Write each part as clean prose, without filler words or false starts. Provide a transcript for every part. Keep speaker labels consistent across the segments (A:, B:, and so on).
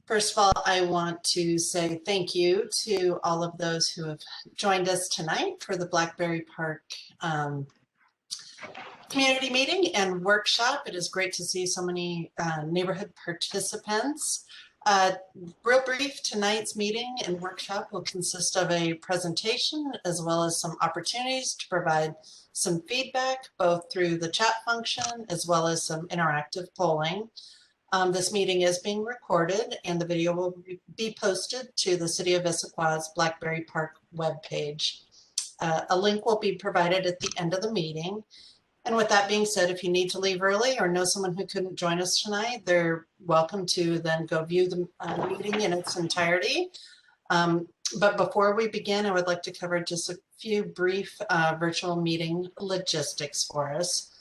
A: First of all, I want to say thank you to all of those who have joined us tonight for the Blackberry Park community meeting and workshop. It is great to see so many neighborhood participants. Real brief, tonight's meeting and workshop will consist of a presentation as well as some opportunities to provide some feedback, both through the chat function as well as some interactive polling. This meeting is being recorded and the video will be posted to the City of Issaquah's Blackberry Park webpage. A link will be provided at the end of the meeting. And with that being said, if you need to leave early or know someone who couldn't join us tonight, they're welcome to then go view the meeting in its entirety. But before we begin, I would like to cover just a few brief virtual meeting logistics for us.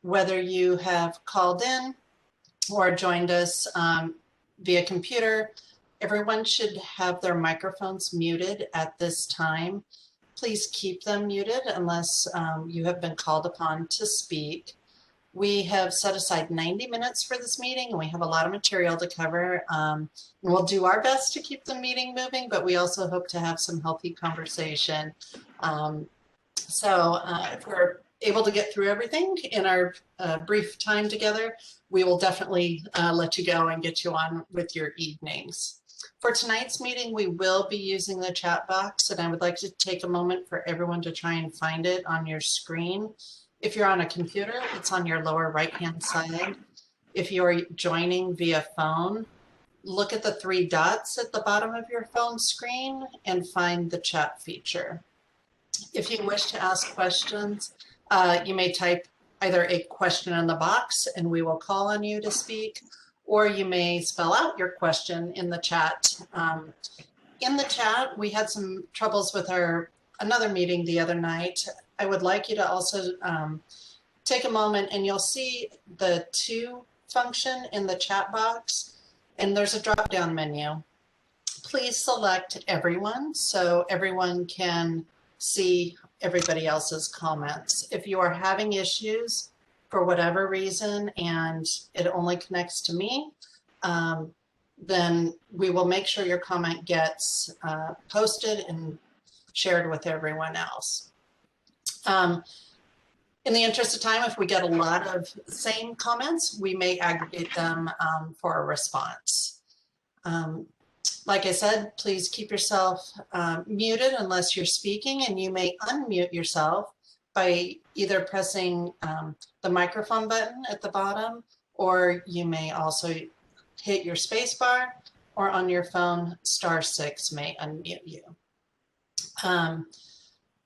A: Whether you have called in or joined us via computer, everyone should have their microphones muted at this time. Please keep them muted unless you have been called upon to speak. We have set aside 90 minutes for this meeting and we have a lot of material to cover. We'll do our best to keep the meeting moving, but we also hope to have some healthy conversation. If we're able to get through everything in our brief time together, we will definitely let you go and get you on with your evenings. For tonight's meeting, we will be using the chat box, and I would like to take a moment for everyone to try and find it on your screen. If you're on a computer, it's on your lower right-hand side. If you're joining via phone, look at the three dots at the bottom of your phone screen and find the chat feature. If you wish to ask questions, you may type either a question in the box and we will call on you to speak, or you may spell out your question in the chat. In the chat, we had some troubles with another meeting the other night. I would like you to also take a moment and you'll see the to function in the chat box, and there's a drop-down menu. Please select everyone so everyone can see everybody else's comments. If you are having issues for whatever reason and it only connects to me, then we will make sure your comment gets posted and shared with everyone else. In the interest of time, if we get a lot of same comments, we may aggregate them for a response. Like I said, please keep yourself muted unless you're speaking, and you may unmute yourself by either pressing the microphone button at the bottom, or you may also hit your space bar, or on your phone, *6 may unmute you.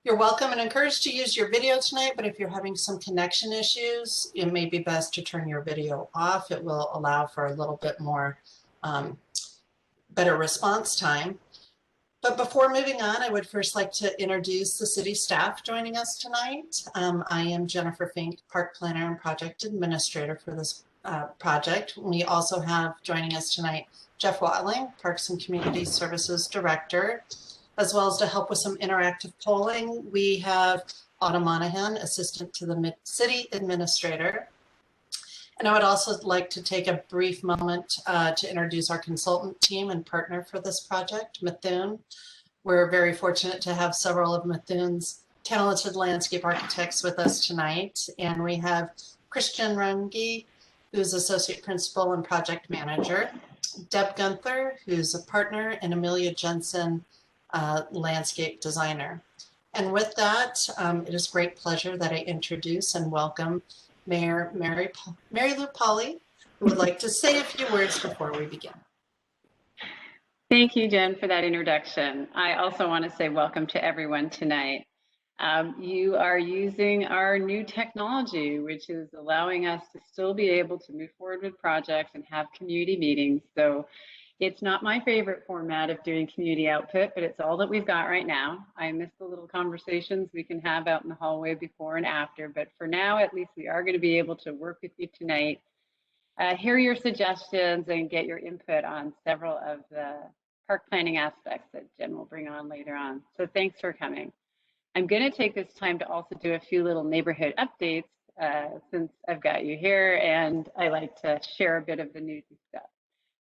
A: You're welcome and encouraged to use your video tonight, but if you're having some connection issues, it may be best to turn your video off. It will allow for a little bit more better response time. But before moving on, I would first like to introduce the city staff joining us tonight. I am Jennifer Fink, Park Planner and Project Administrator for this project. We also have joining us tonight Jeff Watling, Parks and Community Services Director, as well as to help with some interactive polling. We have Autumn Monahan, Assistant to the City Administrator. And I would also like to take a brief moment to introduce our consultant team and partner for this project, Methuen. We're very fortunate to have several of Methuen's talented landscape architects with us tonight. And we have Christian Runge, who's Associate Principal and Project Manager, Deb Gunther, who's a partner, and Amelia Jensen, landscape designer. And with that, it is great pleasure that I introduce and welcome Mayor Mary Lou Polly, who would like to say a few words before we begin.
B: Thank you, Jen, for that introduction. I also want to say welcome to everyone tonight. You are using our new technology, which is allowing us to still be able to move forward with projects and have community meetings. So it's not my favorite format of doing community output, but it's all that we've got right now. I miss the little conversations we can have out in the hallway before and after, but for now, at least we are going to be able to work with you tonight, hear your suggestions, and get your input on several of the park planning aspects that Jen will bring on later on. So thanks for coming. I'm going to take this time to also do a few little neighborhood updates since I've got you here, and I like to share a bit of the newsy stuff.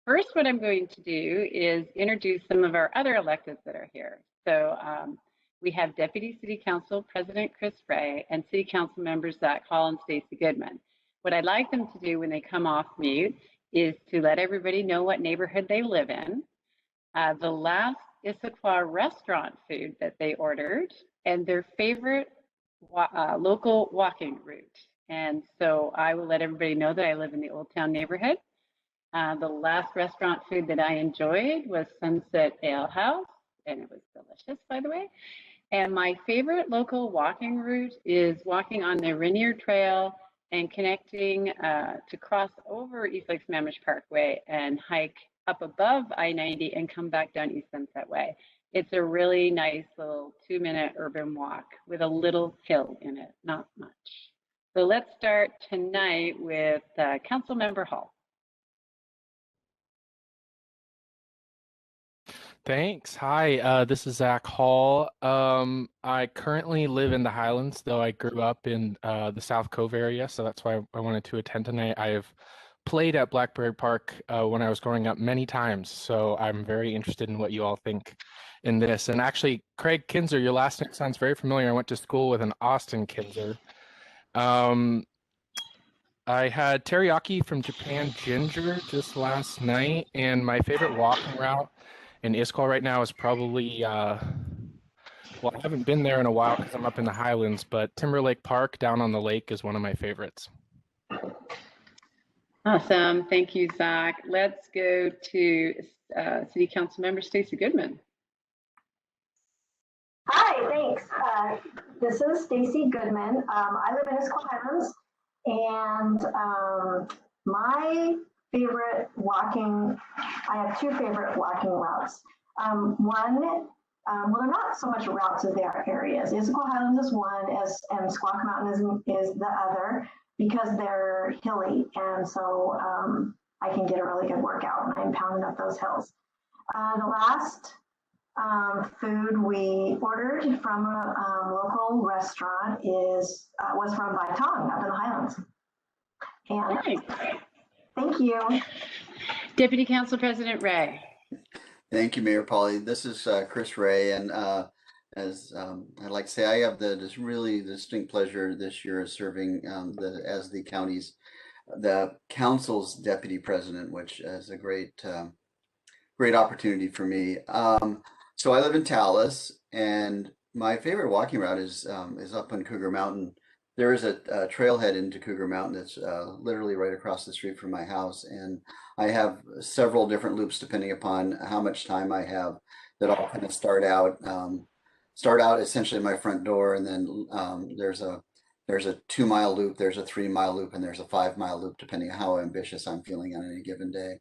B: First, what I'm going to do is introduce some of our other electeds that are here. So we have Deputy City Council President Chris Ray and City Council members Zach Hall and Stacy Goodman. What I'd like them to do when they come off mute is to let everybody know what neighborhood they live in, the last Issaquah restaurant food that they ordered, and their favorite local walking route. And so I will let everybody know that I live in the Old Town neighborhood. The last restaurant food that I enjoyed was Sunset Ale House, and it was delicious, by the way. And my favorite local walking route is walking on the Rainier Trail and connecting to cross over East Lake Sammamish Parkway and hike up above I-90 and come back down East Sunset Way. It's a really nice little 2-minute urban walk with a little hill in it, not much. So let's start tonight with Councilmember Hall.
C: Thanks. Hi, this is Zach Hall. I currently live in the Highlands, though I grew up in the South Cove area, so that's why I wanted to attend tonight. I've played at Blackberry Park when I was growing up many times, so I'm very interested in what you all think in this. And actually, Craig Kinzer, your last name sounds very familiar. I went to school with an Austin Kinzer. I had teriyaki from Japan ginger just last night, and my favorite walking route in Issaquah right now is probably, well, I haven't been there in a while because I'm up in the Highlands, but Timberlake Park down on the lake is one of my favorites.
B: Awesome. Thank you, Zach. Let's go to City Council Member Stacy Goodman.
D: Hi, thanks. This is Stacy Goodman. I live in Issaquah Highlands, and my favorite walking, I have two favorite walking routes. One, well, they're not so much routes as they are areas. Issaquah Highlands is one, and Squawk Mountain is the other, because they're hilly, and so I can get a really good workout when I'm pounding up those hills. The last food we ordered from a local restaurant was from Baitong up in the Highlands. And
B: Thanks.
D: Thank you.
B: Deputy Council President Ray.
E: Thank you, Mayor Polly. This is Chris Ray, and as I'd like to say, I have this really distinct pleasure this year of serving as the council's deputy president, which is a great opportunity for me. So I live in Tallis, and my favorite walking route is up on Cougar Mountain. There is a trailhead into Cougar Mountain that's literally right across the street from my house, and I have several different loops depending upon how much time I have that all kind of start out essentially at my front door, and then there's a 2-mile loop, there's a 3-mile loop, and there's a 5-mile loop depending on how ambitious I'm feeling on any given day.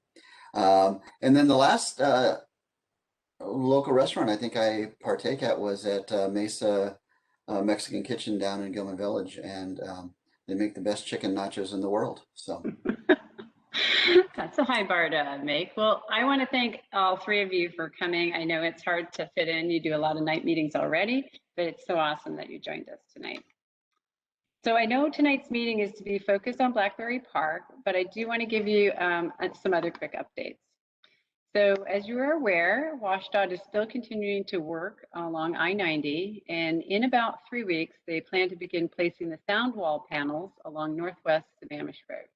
E: And then the last local restaurant I think I partake at was at Mesa Mexican Kitchen down in Gilman Village, and they make the best chicken nachos in the world. So
B: That's a high bar to make. Well, I want to thank all three of you for coming. I know it's hard to fit in. You do a lot of night meetings already, but it's so awesome that you joined us tonight. So I know tonight's meeting is to be focused on Blackberry Park, but I do want to give you some other quick updates. So as you are aware, WSDOT is still continuing to work along I-90, and in about 3 weeks, they plan to begin placing the sound wall panels along Northwest Sammamish Road.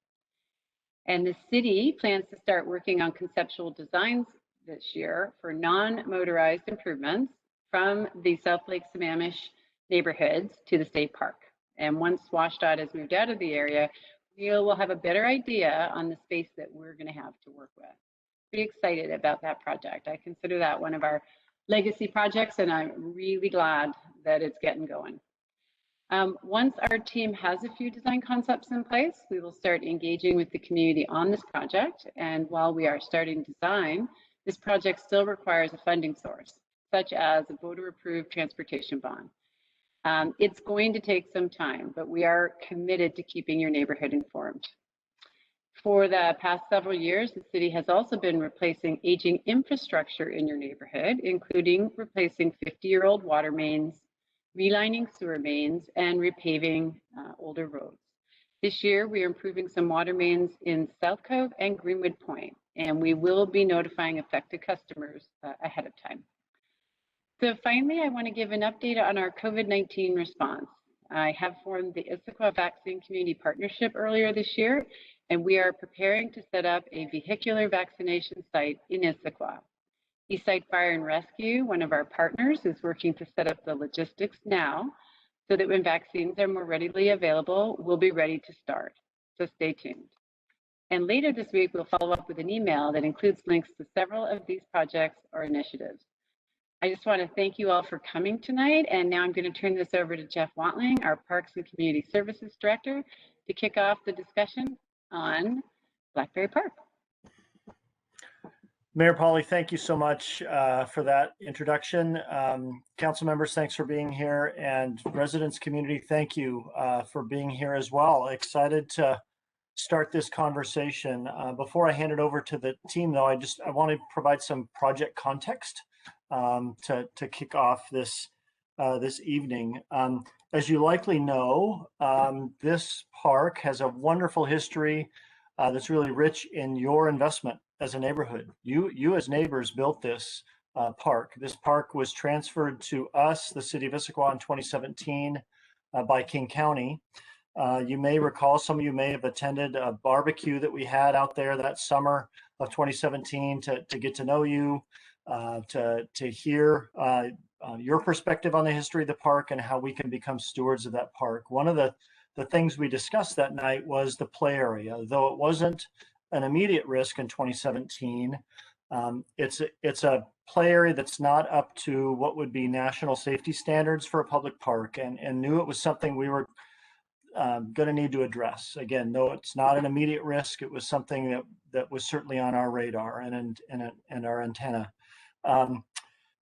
B: And the city plans to start working on conceptual designs this year for non-motorized improvements from the South Lake Sammamish neighborhoods to the state park. And once WSDOT has moved out of the area, we will have a better idea on the space that we're going to have to work with. Pretty excited about that project. I consider that one of our legacy projects, and I'm really glad that it's getting going. Once our team has a few design concepts in place, we will start engaging with the community on this project. And while we are starting design, this project still requires a funding source, such as a voter-approved transportation bond. It's going to take some time, but we are committed to keeping your neighborhood informed. For the past several years, the city has also been replacing aging infrastructure in your neighborhood, including replacing 50-year-old water mains, relining sewer mains, and repaving older roads. This year, we are improving some water mains in South Cove and Greenwood Point. and we will be notifying affected customers ahead of time. So finally, I want to give an update on our COVID-19 response. I have formed the Issaquah Vaccine Community Partnership earlier this year, and we are preparing to set up a vehicular vaccination site in Issaquah. Eastside Fire and Rescue, one of our partners, is working to set up the logistics now so that when vaccines are more readily available, we'll be ready to start. So stay tuned. And later this week, we'll follow up with an email that includes links to several of these projects or initiatives. I just want to thank you all for coming tonight. And now I'm going to turn this over to Jeff Wantling, our Parks and Community Services Director, to kick off the discussion on Blackberry Park.
F: Mayor Polly, thank you so much for that introduction. Council members, thanks for being here, and residents community, thank you for being here as well. Excited to start this conversation. Before I hand it over to the team, though, I want to provide some project context to kick off this this evening. As you likely know, this park has a wonderful history that's really rich in your investment as a neighborhood. You as neighbors built this park. This park was transferred to us, the city of Issaquah, in 2017 by King County. You may recall, some of you may have attended a barbecue that we had out there that summer of 2017 to get to know you, to hear your perspective on the history of the park and how we can become stewards of that park. One of the things we discussed that night was the play area. Though it wasn't an immediate risk in 2017, it's a play area that's not up to what would be national safety standards for a public park, and knew it was something we were going to need to address. Again, though it's not an immediate risk, it was something that was certainly on our radar and our antenna.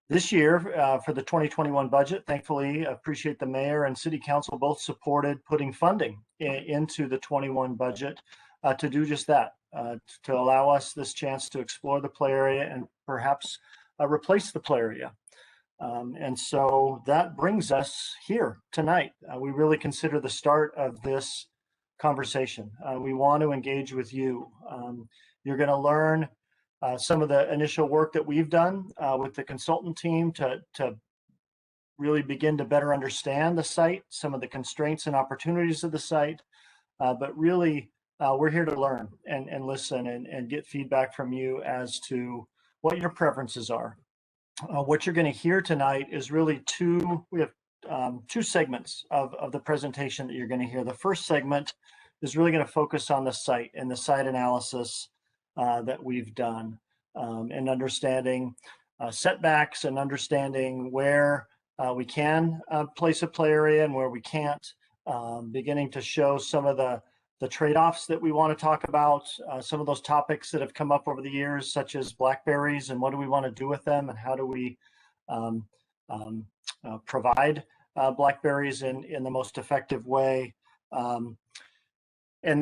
F: This year, for the 2021 budget, thankfully, I appreciate the mayor and city council both supported putting funding into the 21 budget to do just that, to allow us this chance to explore the play area and perhaps replace the play area. And so that brings us here tonight. We really consider the start of this conversation. We want to engage with you. You're going to learn some of the initial work that we've done with the consultant team to really begin to better understand the site, some of the constraints and opportunities of the site. But really, we're here to learn and listen and get feedback from you as to what your preferences are. What you're going to hear tonight is really we have two segments of the presentation that you're going to hear. The first segment is really going to focus on the site and the site analysis that we've done, and understanding setbacks and understanding where we can place a play area and where we can't, beginning to show some of the trade-offs that we want to talk about, some of those topics that have come up over the years, such as blackberries and what do we want to do with them and how do we provide blackberries in the most effective way. And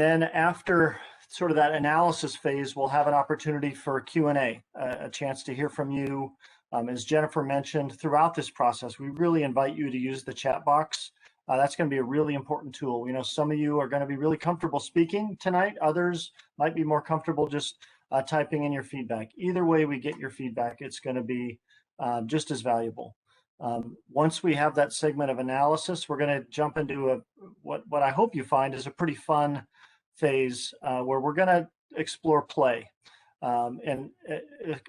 F: then after sort of that analysis phase, we'll have an opportunity for Q&A, a chance to hear from you. As Jennifer mentioned, throughout this process, we really invite you to use the chat box. That's going to be a really important tool. We know some of you are going to be really comfortable speaking tonight. Others might be more comfortable just typing in your feedback. Either way we get your feedback, it's going to be just as valuable. Once we have that segment of analysis, we're going to jump into what I hope you find is a pretty fun phase where we're going to explore play. And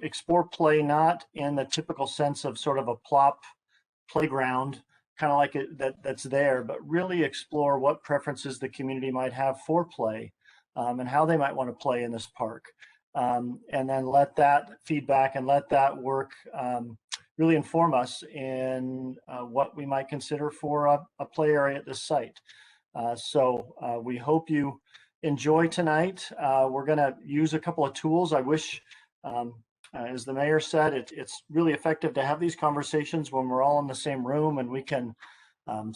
F: explore play not in the typical sense of sort of a plop playground, kind of like that's there, but really explore what preferences the community might have for play, and how they might want to play in this park. And then let that feedback and let that work really inform us in what we might consider for a play area at this site. So we hope you enjoy tonight. We're going to use a couple of tools. I wish, as the mayor said, it's really effective to have these conversations when we're all in the same room and we can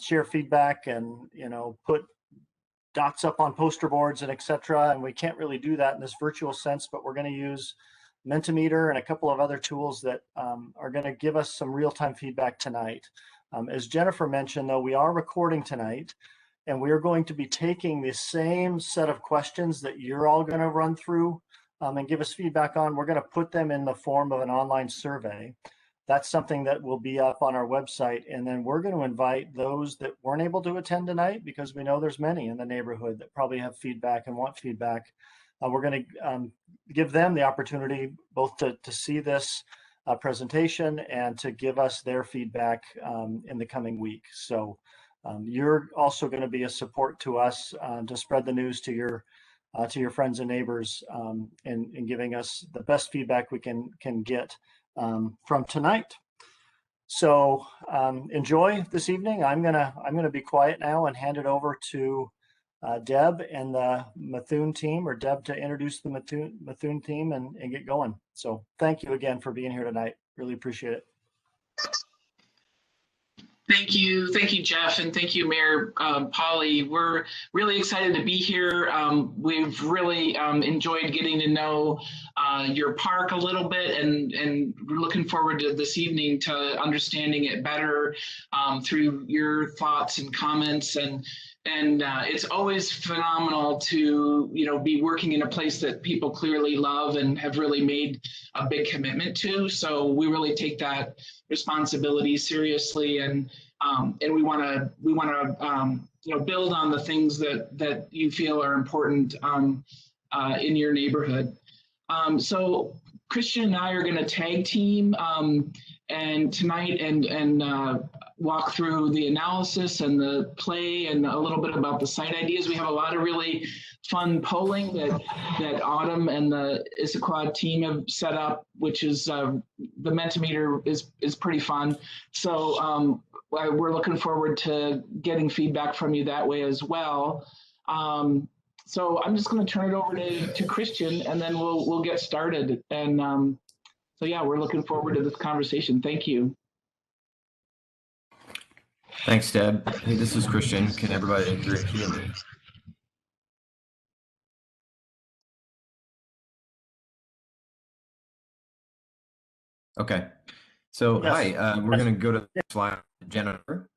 F: share feedback and put dots up on poster boards and etc. And we can't really do that in this virtual sense, but we're going to use Mentimeter and a couple of other tools that are going to give us some real-time feedback tonight. As Jennifer mentioned, though, we are recording tonight, and we are going to be taking the same set of questions that you're all going to run through and give us feedback on, we're going to put them in the form of an online survey. That's something that will be up on our website. And then we're going to invite those that weren't able to attend tonight, because we know there's many in the neighborhood that probably have feedback and want feedback. We're going to give them the opportunity both to see this presentation and to give us their feedback in the coming week. So you're also going to be a support to us to spread the news to your friends and neighbors, in giving us the best feedback we can get from tonight. So enjoy this evening. I'm gonna be quiet now and hand it over to Deb and the Methuen team, or Deb to introduce the Methuen team and get going. So thank you again for being here tonight. Really appreciate it.
G: Thank you, Jeff, and thank you, Mayor Polly. We're really excited to be here. We've really enjoyed getting to know your park a little bit, and we're looking forward to this evening to understanding it better through your thoughts and comments. And it's always phenomenal to be working in a place that people clearly love and have really made a big commitment to. So we really take that responsibility seriously, and we want to build on the things that you feel are important in your neighborhood. So Christian and I are going to tag team and tonight and walk through the analysis and the play and a little bit about the site ideas. We have a lot of really fun polling that Autumn and the Issaquah team have set up, which is the Mentimeter is pretty fun. So we're looking forward to getting feedback from you that way as well. So I'm just going to turn it over to Christian, and then we'll get started. And so yeah, we're looking forward to this conversation. Thank you.
H: Thanks, Deb. Hey, this is Christian. Can everybody hear me? Okay. So
F: Yes.
H: Hi, we're going to go to the slide, Jennifer.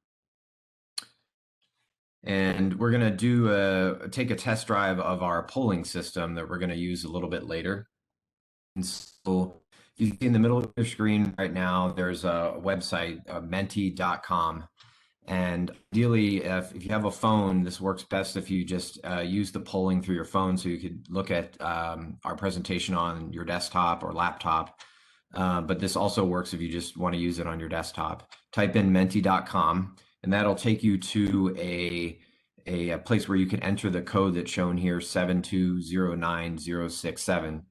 H: And we're going to take a test drive of our polling system that we're going to use a little bit later. And so you see in the middle of your screen right now, there's a website, menti.com. And ideally, if you have a phone, this works best if you just use the polling through your phone, so you could look at our presentation on your desktop or laptop. But this also works if you just want to use it on your desktop. Type in menti.com, and that'll take you to a place where you can enter the code that's shown here, 7209067.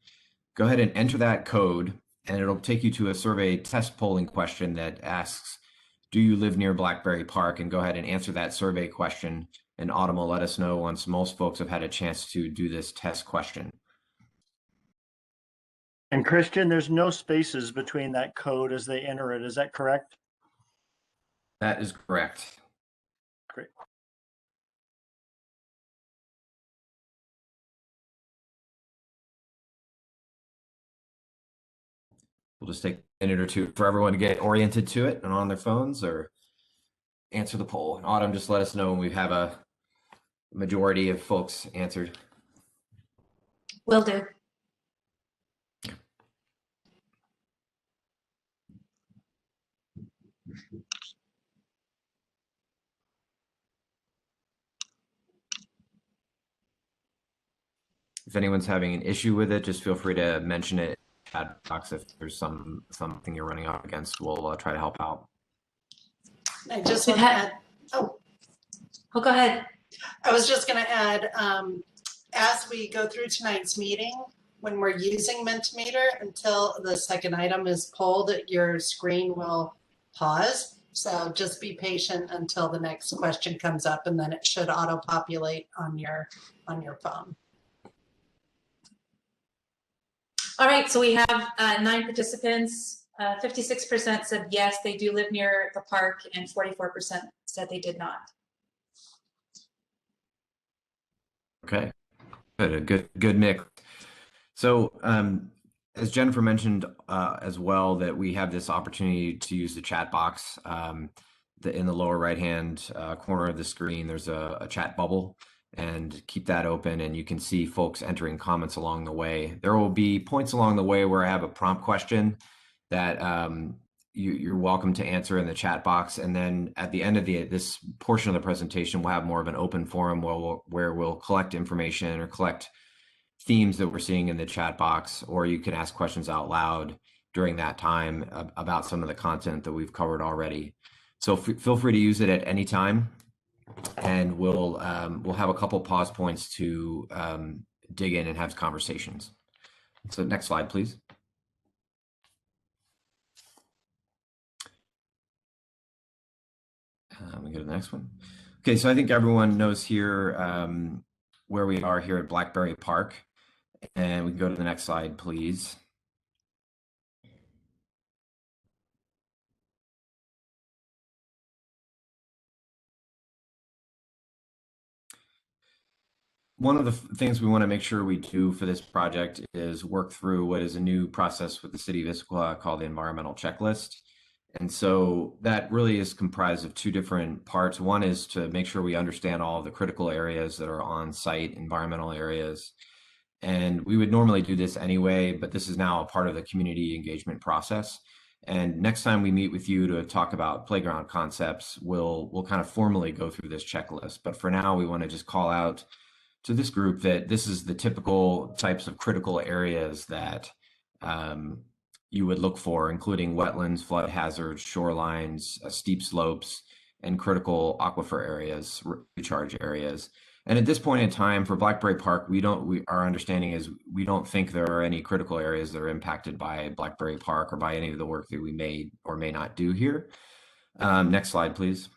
H: Go ahead and enter that code, and it'll take you to a survey test polling question that asks, do you live near Blackberry Park? And go ahead and answer that survey question, and Autumn will let us know once most folks have had a chance to do this test question.
F: And Christian, there's no spaces between that code as they enter it. Is that correct?
H: That is correct.
F: Great.
H: We'll just take a minute or two for everyone to get oriented to it and on their phones or answer the poll. And Autumn, just let us know when we have a majority of folks answered.
I: Will do.
H: If anyone's having an issue with it, just feel free to mention it in the chat box. If there's something you're running up against, we'll try to help out.
A: I just want to add,
I: oh, go ahead.
A: I was just going to add, as we go through tonight's meeting, when we're using Mentimeter, until the second item is pulled, your screen will pause. So just be patient until the next question comes up, and then it should auto-populate on your phone.
I: All right, so we have 9 participants. 56% said yes, they do live near the park, and 44% said they did not.
H: Okay, good mix. So as Jennifer mentioned as well, that we have this opportunity to use the chat box. In the lower right hand corner of the screen, there's a chat bubble. and keep that open, and you can see folks entering comments along the way. There will be points along the way where I have a prompt question that you're welcome to answer in the chat box. And then at the end of this portion of the presentation, we'll have more of an open forum where we'll collect information or collect themes that we're seeing in the chat box, or you can ask questions out loud during that time about some of the content that we've covered already. So feel free to use it at any time, and we'll have a couple pause points to dig in and have conversations. So next slide, please. We go to the next one. Okay, so I think everyone knows here where we are here at Blackberry Park, and we can go to the next slide, please. One of the things we want to make sure we do for this project is work through what is a new process with the city of Issaquah called the environmental checklist. And so that really is comprised of two different parts. One is to make sure we understand all of the critical areas that are on site, environmental areas. And we would normally do this anyway, but this is now a part of the community engagement process. And next time we meet with you to talk about playground concepts, we'll kind of formally go through this checklist. But for now, we want to just call out to this group that this is the typical types of critical areas that you would look for, including wetlands, flood hazards, shorelines, steep slopes, and critical aquifer areas, recharge areas. And at this point in time for Blackberry Park, our understanding is we don't think there are any critical areas that are impacted by Blackberry Park or by any of the work that we may or may not do here. Next slide, please.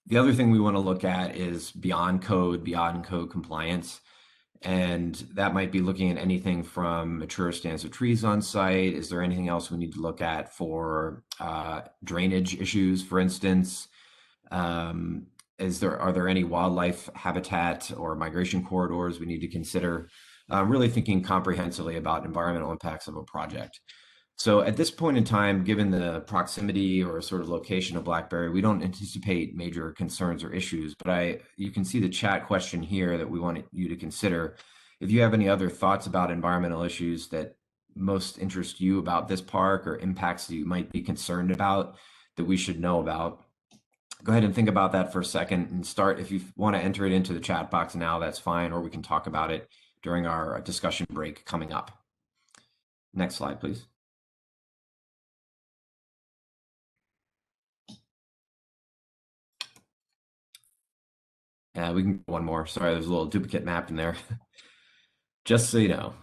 H: The other thing we want to look at is beyond code compliance. And that might be looking at anything from mature stands of trees on site. Is there anything else we need to look at for drainage issues, for instance? Are there any wildlife habitat or migration corridors we need to consider? Really thinking comprehensively about environmental impacts of a project. So at this point in time, given the proximity or sort of location of Blackberry, we don't anticipate major concerns or issues, but you can see the chat question here that we want you to consider. If you have any other thoughts about environmental issues that most interest you about this park or impacts that you might be concerned about that we should know about, go ahead and think about that for a second and start. If you want to enter it into the chat box now, that's fine, or we can talk about it during our discussion break coming up. Next slide, please. We can one more. Sorry, there's a little duplicate map in there. Just so you know.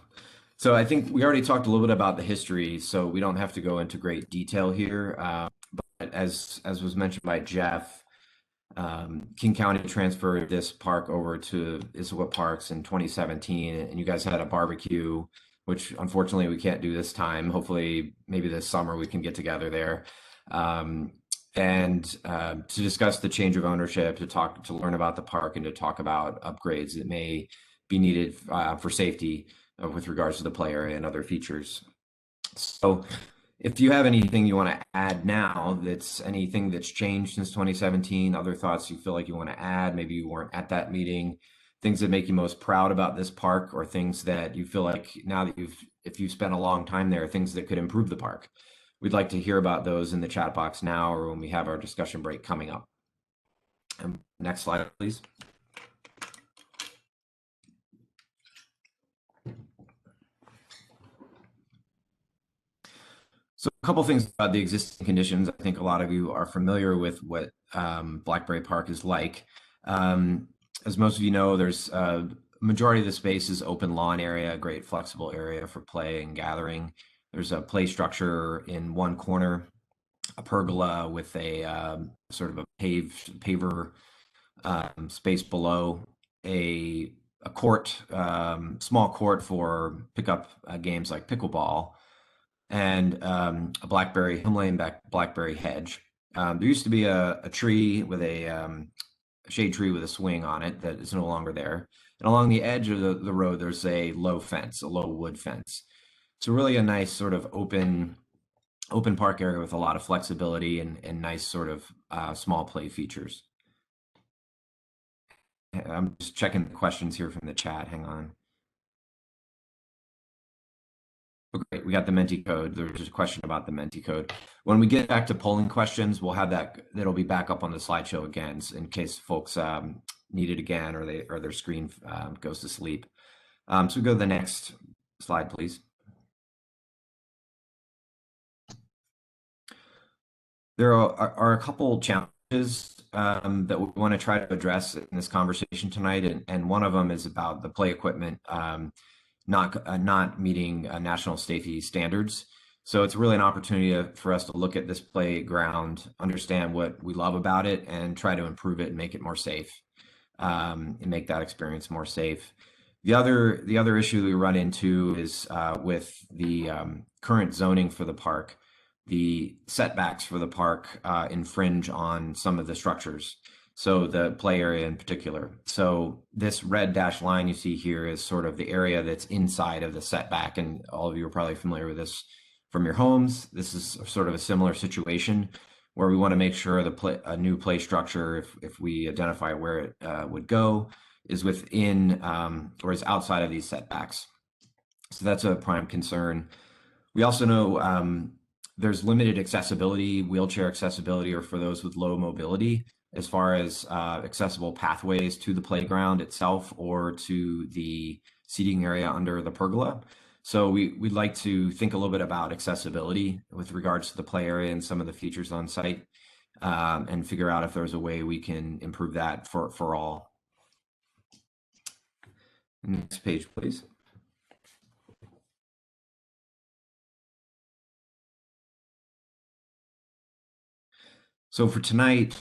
H: So I think we already talked a little bit about the history, so we don't have to go into great detail here. But as was mentioned by Jeff, King County transferred this park over to Issaquah Parks in 2017, and you guys had a barbecue, which unfortunately we can't do this time. Hopefully, maybe this summer we can get together there. And to discuss the change of ownership, to learn about the park, and to talk about upgrades that may be needed for safety with regards to the play area and other features. So if you have anything you want to add now, that's anything that's changed since 2017, other thoughts you feel like you want to add, maybe you weren't at that meeting, things that make you most proud about this park, or things that you feel like now that if you've spent a long time there, things that could improve the park. We'd like to hear about those in the chat box now, or when we have our discussion break coming up. Next slide, please. So a couple things about the existing conditions. I think a lot of you are familiar with what Blackberry Park is like. As most of you know, there's a majority of the space is open lawn area, a great flexible area for play and gathering. There's a play structure in one corner, a pergola with a sort of a paver space below, a court, small court for pickup games like pickleball, and a blackberry hedge. There used to be a tree with a shade tree with a swing on it that is no longer there. And along the edge of the road, there's a low wood fence. So really a nice sort of open park area with a lot of flexibility and nice sort of small play features. I'm just checking the questions here from the chat. Hang on. Okay, we got the Menti code. There's a question about the Menti code. When we get back to polling questions, we'll have that. That'll be back up on the slideshow again, in case folks need it again or their screen goes to sleep. So we go to the next slide, please. There are a couple challenges that we want to try to address in this conversation tonight, and one of them is about the play equipment not meeting national safety standards. So it's really an opportunity for us to look at this playground, understand what we love about it, and try to improve it and make it more safe, and make that experience more safe. The other issue we run into is with the current zoning for the park. The setbacks for the park infringe on some of the structures, so the play area in particular. So this red dashed line you see here is sort of the area that's inside of the setback, and all of you are probably familiar with this from your homes. This is sort of a similar situation where we want to make sure a new play structure, if we identify where it would go, is within or is outside of these setbacks. So that's a prime concern. We also know there's limited accessibility, wheelchair accessibility, or for those with low mobility, as far as accessible pathways to the playground itself or to the seating area under the pergola. So we'd like to think a little bit about accessibility with regards to the play area and some of the features on site, and figure out if there's a way we can improve that for all. Next page, please. So for tonight,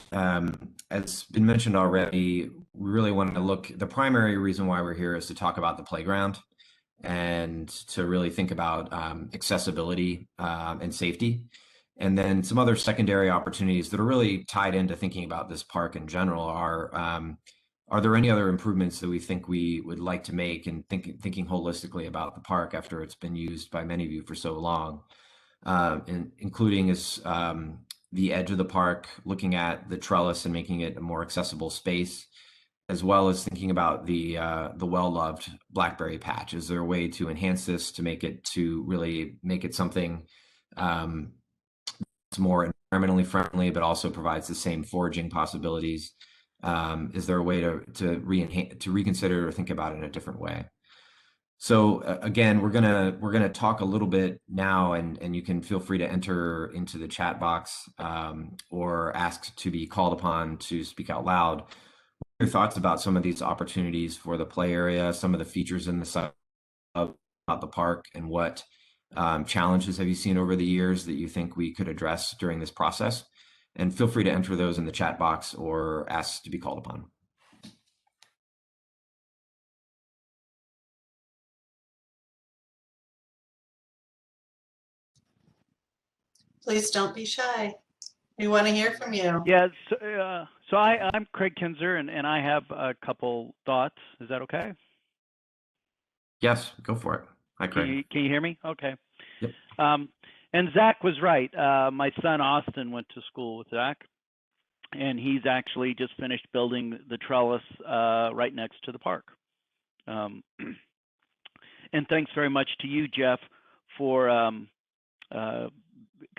H: as been mentioned already, we really wanted to look, the primary reason why we're here is to talk about the playground and to really think about accessibility and safety. And then some other secondary opportunities that are really tied into thinking about this park in general are there any other improvements that we think we would like to make, and thinking holistically about the park after it's been used by many of you for so long, including is the edge of the park, looking at the trellis and making it a more accessible space, as well as thinking about the well-loved Blackberry patch. Is there a way to enhance this to really make it something that's more environmentally friendly, but also provides the same foraging possibilities? Is there a way to reconsider or think about it in a different way? So again, we're gonna talk a little bit now, and you can feel free to enter into the chat box or ask to be called upon to speak out loud. What are your thoughts about some of these opportunities for the play area, some of the features in the site about the park, and what challenges have you seen over the years that you think we could address during this process? And feel free to enter those in the chat box or ask to be called upon.
A: Please don't be shy. We want to hear from you.
J: Yeah, so I'm Craig Kinzer, and I have a couple thoughts. Is that okay?
H: Yes, go for it. Hi, Craig.
J: Can you hear me? Okay.
H: Yep.
J: And Zach was right. My son Austin went to school with Zach, and he's actually just finished building the trellis right next to the park. And thanks very much to you, Jeff, for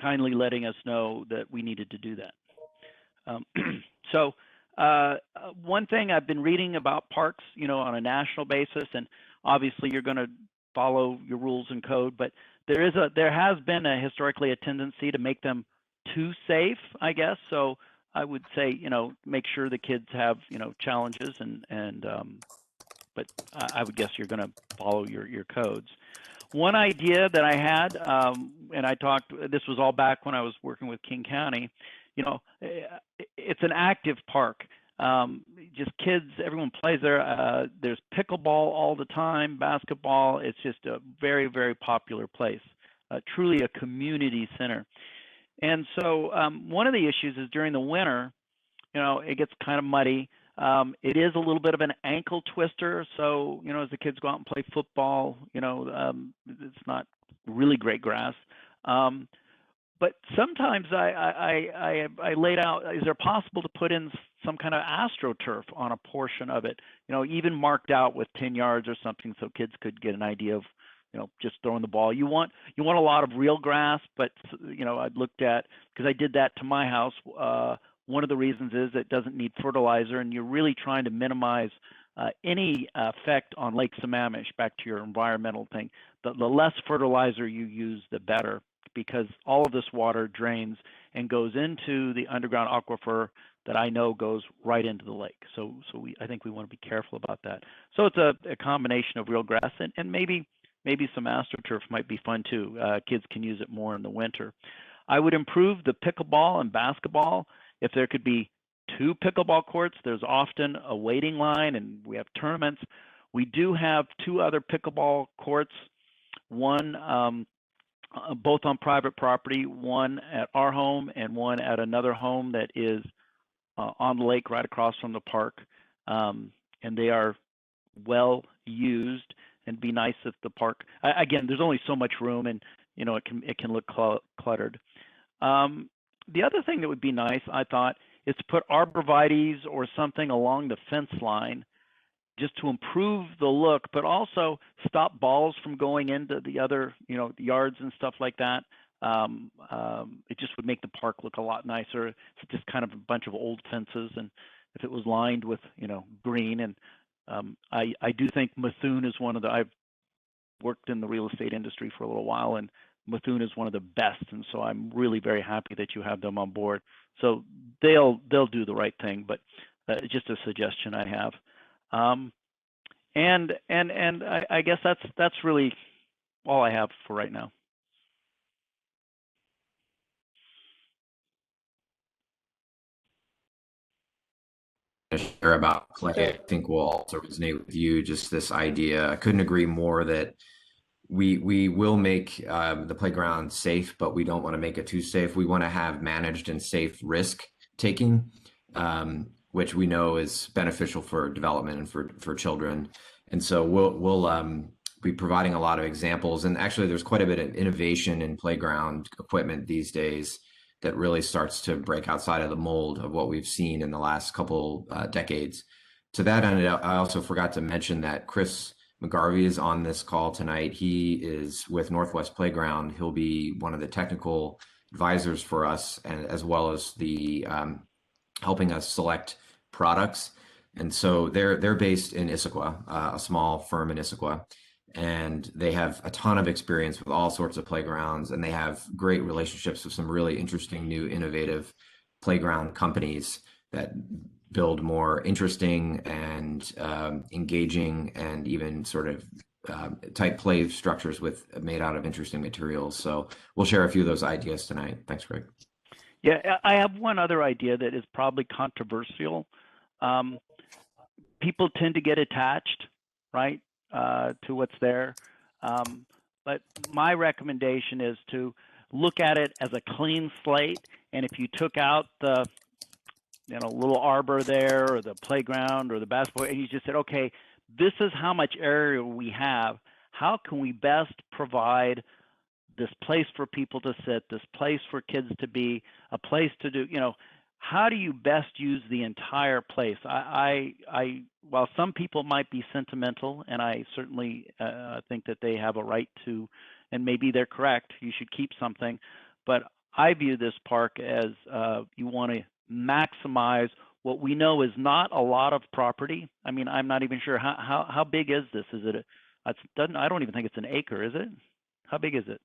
J: kindly letting us know that we needed to do that. So one thing I've been reading about parks, on a national basis, and obviously you're going to follow your rules and code, but there has been historically a tendency to make them too safe, I guess. So I would say, make sure the kids have, challenges, but I would guess you're going to follow your codes. One idea that I had, and I talked, this was all back when I was working with King County, it's an active park. Just kids, everyone plays there. There's pickleball all the time, basketball. It's just a very, very popular place, truly a community center. And so one of the issues is during the winter, it gets kind of muddy. It is a little bit of an ankle twister. So, as the kids go out and play football, it's not really great grass. but sometimes I laid out, is there possible to put in some kind of astroturf on a portion of it, even marked out with 10 yards or something so kids could get an idea of, just throwing the ball. You want a lot of real grass, but, I looked at, because I did that to my house. One of the reasons is it doesn't need fertilizer, and you're really trying to minimize any effect on Lake Sammamish, back to your environmental thing. The less fertilizer you use, the better, because all of this water drains and goes into the underground aquifer that I know goes right into the lake. So I think we want to be careful about that. So it's a combination of real grass and maybe some astroturf might be fun too. Kids can use it more in the winter. I would improve the pickleball and basketball. If there could be 2 pickleball courts, there's often a waiting line and we have tournaments. We do have 2 other pickleball courts, one both on private property, one at our home and one at another home that is on the lake right across from the park. And they are well used, and be nice if the park, again, there's only so much room, and it can look cluttered. The other thing that would be nice, I thought, is to put arborvitaes or something along the fence line just to improve the look, but also stop balls from going into the other, yards and stuff like that. It just would make the park look a lot nicer. It's just kind of a bunch of old fences, and if it was lined with, green. And I do think Methuen is one of the, I've worked in the real estate industry for a little while, and Methuen is one of the best, and so I'm really very happy that you have them on board. So they'll do the right thing, but just a suggestion I have. And I guess that's really all I have for right now.
H: Share about play, I think will also resonate with you. Just this idea, I couldn't agree more that we will make the playground safe, but we don't want to make it too safe. We want to have managed and safe risk taking, which we know is beneficial for development and for children. And so we'll be providing a lot of examples. And actually, there's quite a bit of innovation in playground equipment these days that really starts to break outside of the mold of what we've seen in the last couple decades. To that end, I also forgot to mention that Chris Mcgarvey is on this call tonight. He is with Northwest Playground. He'll be one of the technical advisors for us, and as well as the helping us select products. And so they're based in Issaquah, a small firm in Issaquah, and they have a ton of experience with all sorts of playgrounds, and they have great relationships with some really interesting new innovative playground companies that build more interesting and engaging and even sort of type play structures made out of interesting materials. So we'll share a few of those ideas tonight. Thanks, Greg.
J: Yeah, I have one other idea that is probably controversial. People tend to get attached, right, to what's there. But my recommendation is to look at it as a clean slate. And if you took out the little arbor there, or the playground, or the basketball, and you just said, okay, this is how much area we have. How can we best provide this place for people to sit, this place for kids to be, a place to do, how do you best use the entire place? While some people might be sentimental, and I certainly think that they have a right to, and maybe they're correct, you should keep something, but I view this park as you want to maximize what we know is not a lot of property. I mean, I'm not even sure how big is this? Is it I don't even think it's an acre, is it? How big is it?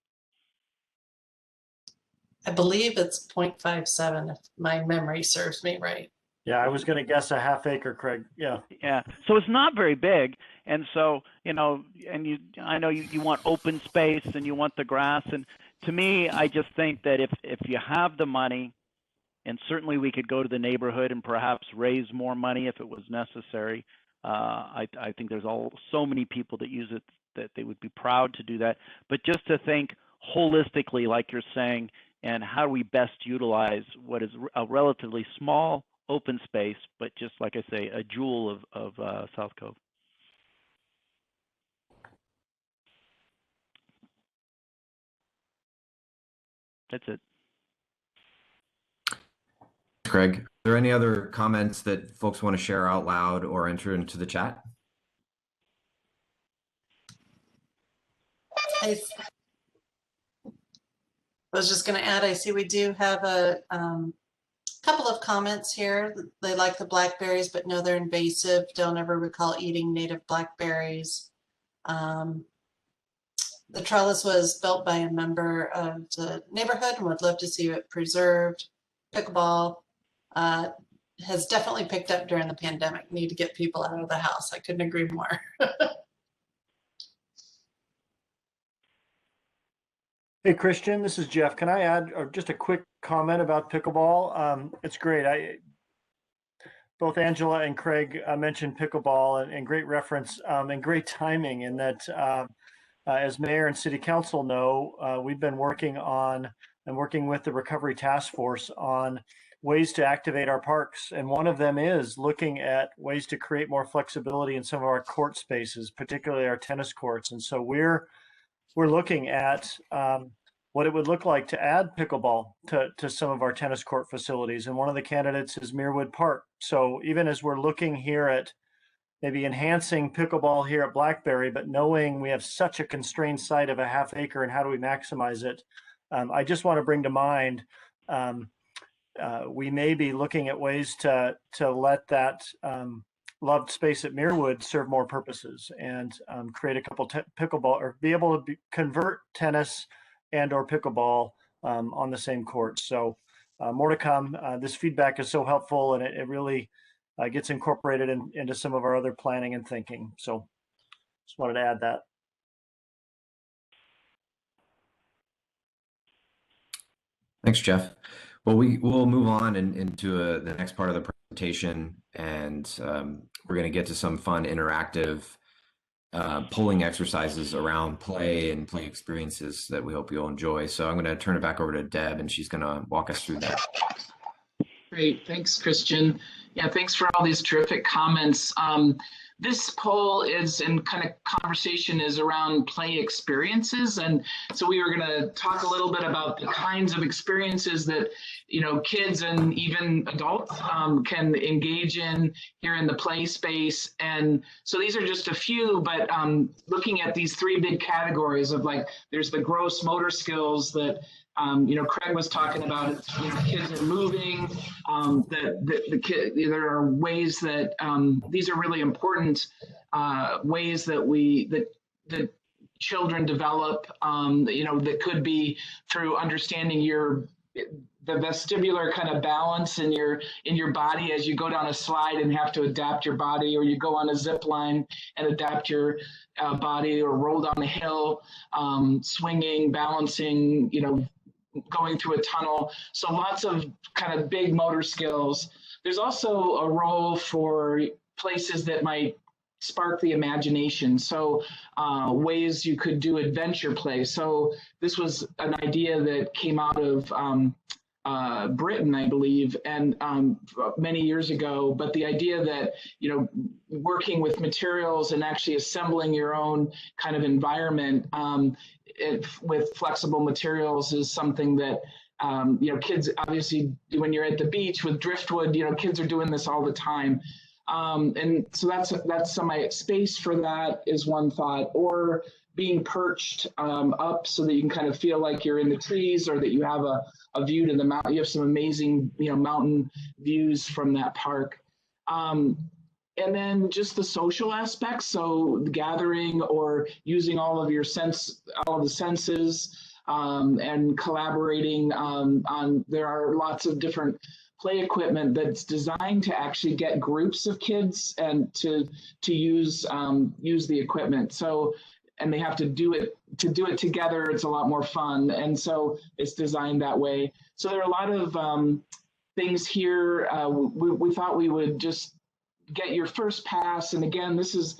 A: I believe it's 0.57 if my memory serves me right.
F: Yeah, I was going to guess a half acre, Craig. Yeah.
J: Yeah. So it's not very big. And so, and I know you want open space and you want the grass. And to me, I just think that if you have the money, and certainly we could go to the neighborhood and perhaps raise more money if it was necessary. I think there's so many people that use it that they would be proud to do that. But just to think holistically, like you're saying, and how do we best utilize what is a relatively small open space, but just like I say, a jewel of South Cove. That's it.
H: Craig. Are there any other comments that folks want to share out loud or enter into the chat?
A: I was just going to add, I see we do have a couple of comments here. They like the blackberries, but know they're invasive. Don't ever recall eating native blackberries. The trellis was built by a member of the neighborhood and would love to see it preserved. Pickleball has definitely picked up during the pandemic. Need to get people out of the house. I couldn't agree more.
F: Hey, Christian, this is Jeff. Can I add just a quick comment about pickleball? It's great. Both Angela and Craig mentioned pickleball and great reference and great timing in that, as mayor and city council know, we've been working with the Recovery Task Force on ways to activate our parks. And one of them is looking at ways to create more flexibility in some of our court spaces, particularly our tennis courts. And so we're looking at what it would look like to add pickleball to some of our tennis court facilities. And one of the candidates is Muirwood Park. So even as we're looking here at maybe enhancing pickleball here at Blackberry, but knowing we have such a constrained site of a half acre and how do we maximize it, I just want to bring to mind, we may be looking at ways to let that loved space at Muirwood serve more purposes and create a couple pickleball, or be able to convert tennis and or pickleball on the same court. So more to come. This feedback is so helpful, and it really gets incorporated into some of our other planning and thinking. So just wanted to add that.
H: Thanks, Jeff. Well, we'll move on into the next part of the presentation, and we're going to get to some fun interactive polling exercises around play and play experiences that we hope you'll enjoy. So I'm going to turn it back over to Deb, and she's going to walk us through that.
G: Great, thanks, Christian. Yeah, thanks for all these terrific comments. This poll is, and kind of conversation is around play experiences. And so we were going to talk a little bit about the kinds of experiences that, kids and even adults can engage in here in the play space. And so these are just a few, but looking at these three big categories of, like, there's the gross motor skills that Craig was talking about. Kids are moving. There are ways that these are really important ways that that children develop. That could be through understanding the vestibular kind of balance in your body as you go down a slide and have to adapt your body, or you go on a zip line and adapt your body, or roll down a hill, swinging, balancing, going through a tunnel. So lots of kind of big motor skills. There's also a role for places that might spark the imagination. So ways you could do adventure play. So this was an idea that came out of Britain, I believe, and many years ago. But the idea that, working with materials and actually assembling your own kind of environment with flexible materials is something that kids, obviously, when you're at the beach with driftwood, kids are doing this all the time. And so that's some space for that is one thought, or being perched up so that you can kind of feel like you're in the trees, or that you have a view to the mountain. You have some amazing, mountain views from that park. And then just the social aspects. So gathering or using all of the senses, and collaborating on, there are lots of different play equipment that's designed to actually get groups of kids and to use the equipment. So, and they have to do it together. It's a lot more fun. And so it's designed that way. So there are a lot of things here. We thought we would just get your first pass. And again, this is,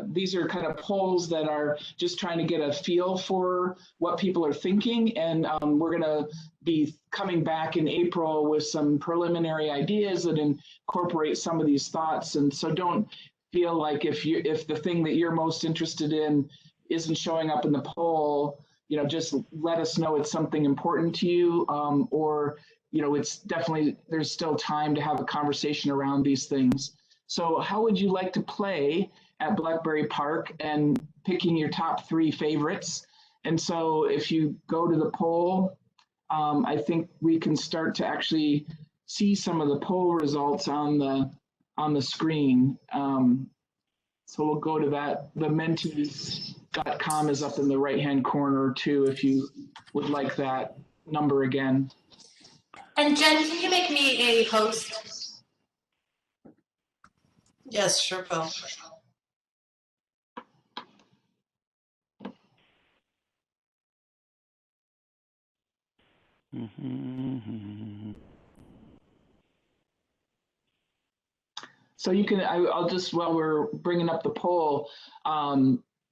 G: these are kind of polls that are just trying to get a feel for what people are thinking. And we're going to be coming back in April with some preliminary ideas that incorporate some of these thoughts. And so don't feel like if the thing that you're most interested in isn't showing up in the poll, just let us know it's something important to you, or, it's definitely, there's still time to have a conversation around these things. So how would you like to play at Blackberry Park and picking your top 3 favorites? And so if you go to the poll, I think we can start to actually see some of the poll results on the screen. So we'll go to that. The mentees.com is up in the right-hand corner too, if you would like that number again.
I: And Jen, can you make me a host?
A: Yes, sure, Bill.
G: So you can, I'll just, while we're bringing up the poll,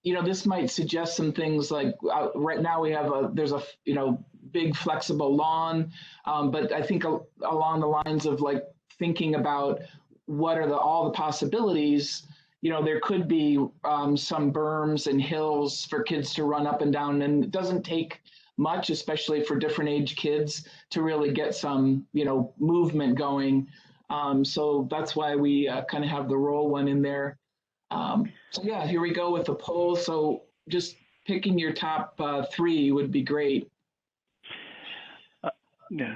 G: this might suggest some things like right now we have there's a, big flexible lawn, but I think along the lines of like thinking about what are all the possibilities, there could be some berms and hills for kids to run up and down, and it doesn't take much, especially for different age kids, to really get some, movement going. So that's why we kind of have the roll one in there. So yeah, here we go with the poll. So just picking your top 3 would be great.
J: Yeah.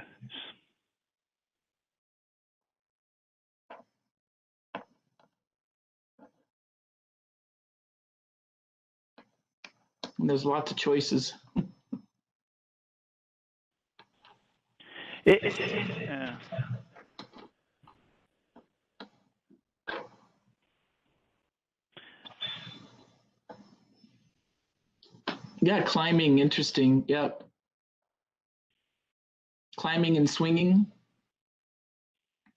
G: And there's lots of choices.
J: Yeah.
G: Yeah, climbing, interesting. Yep. Climbing and swinging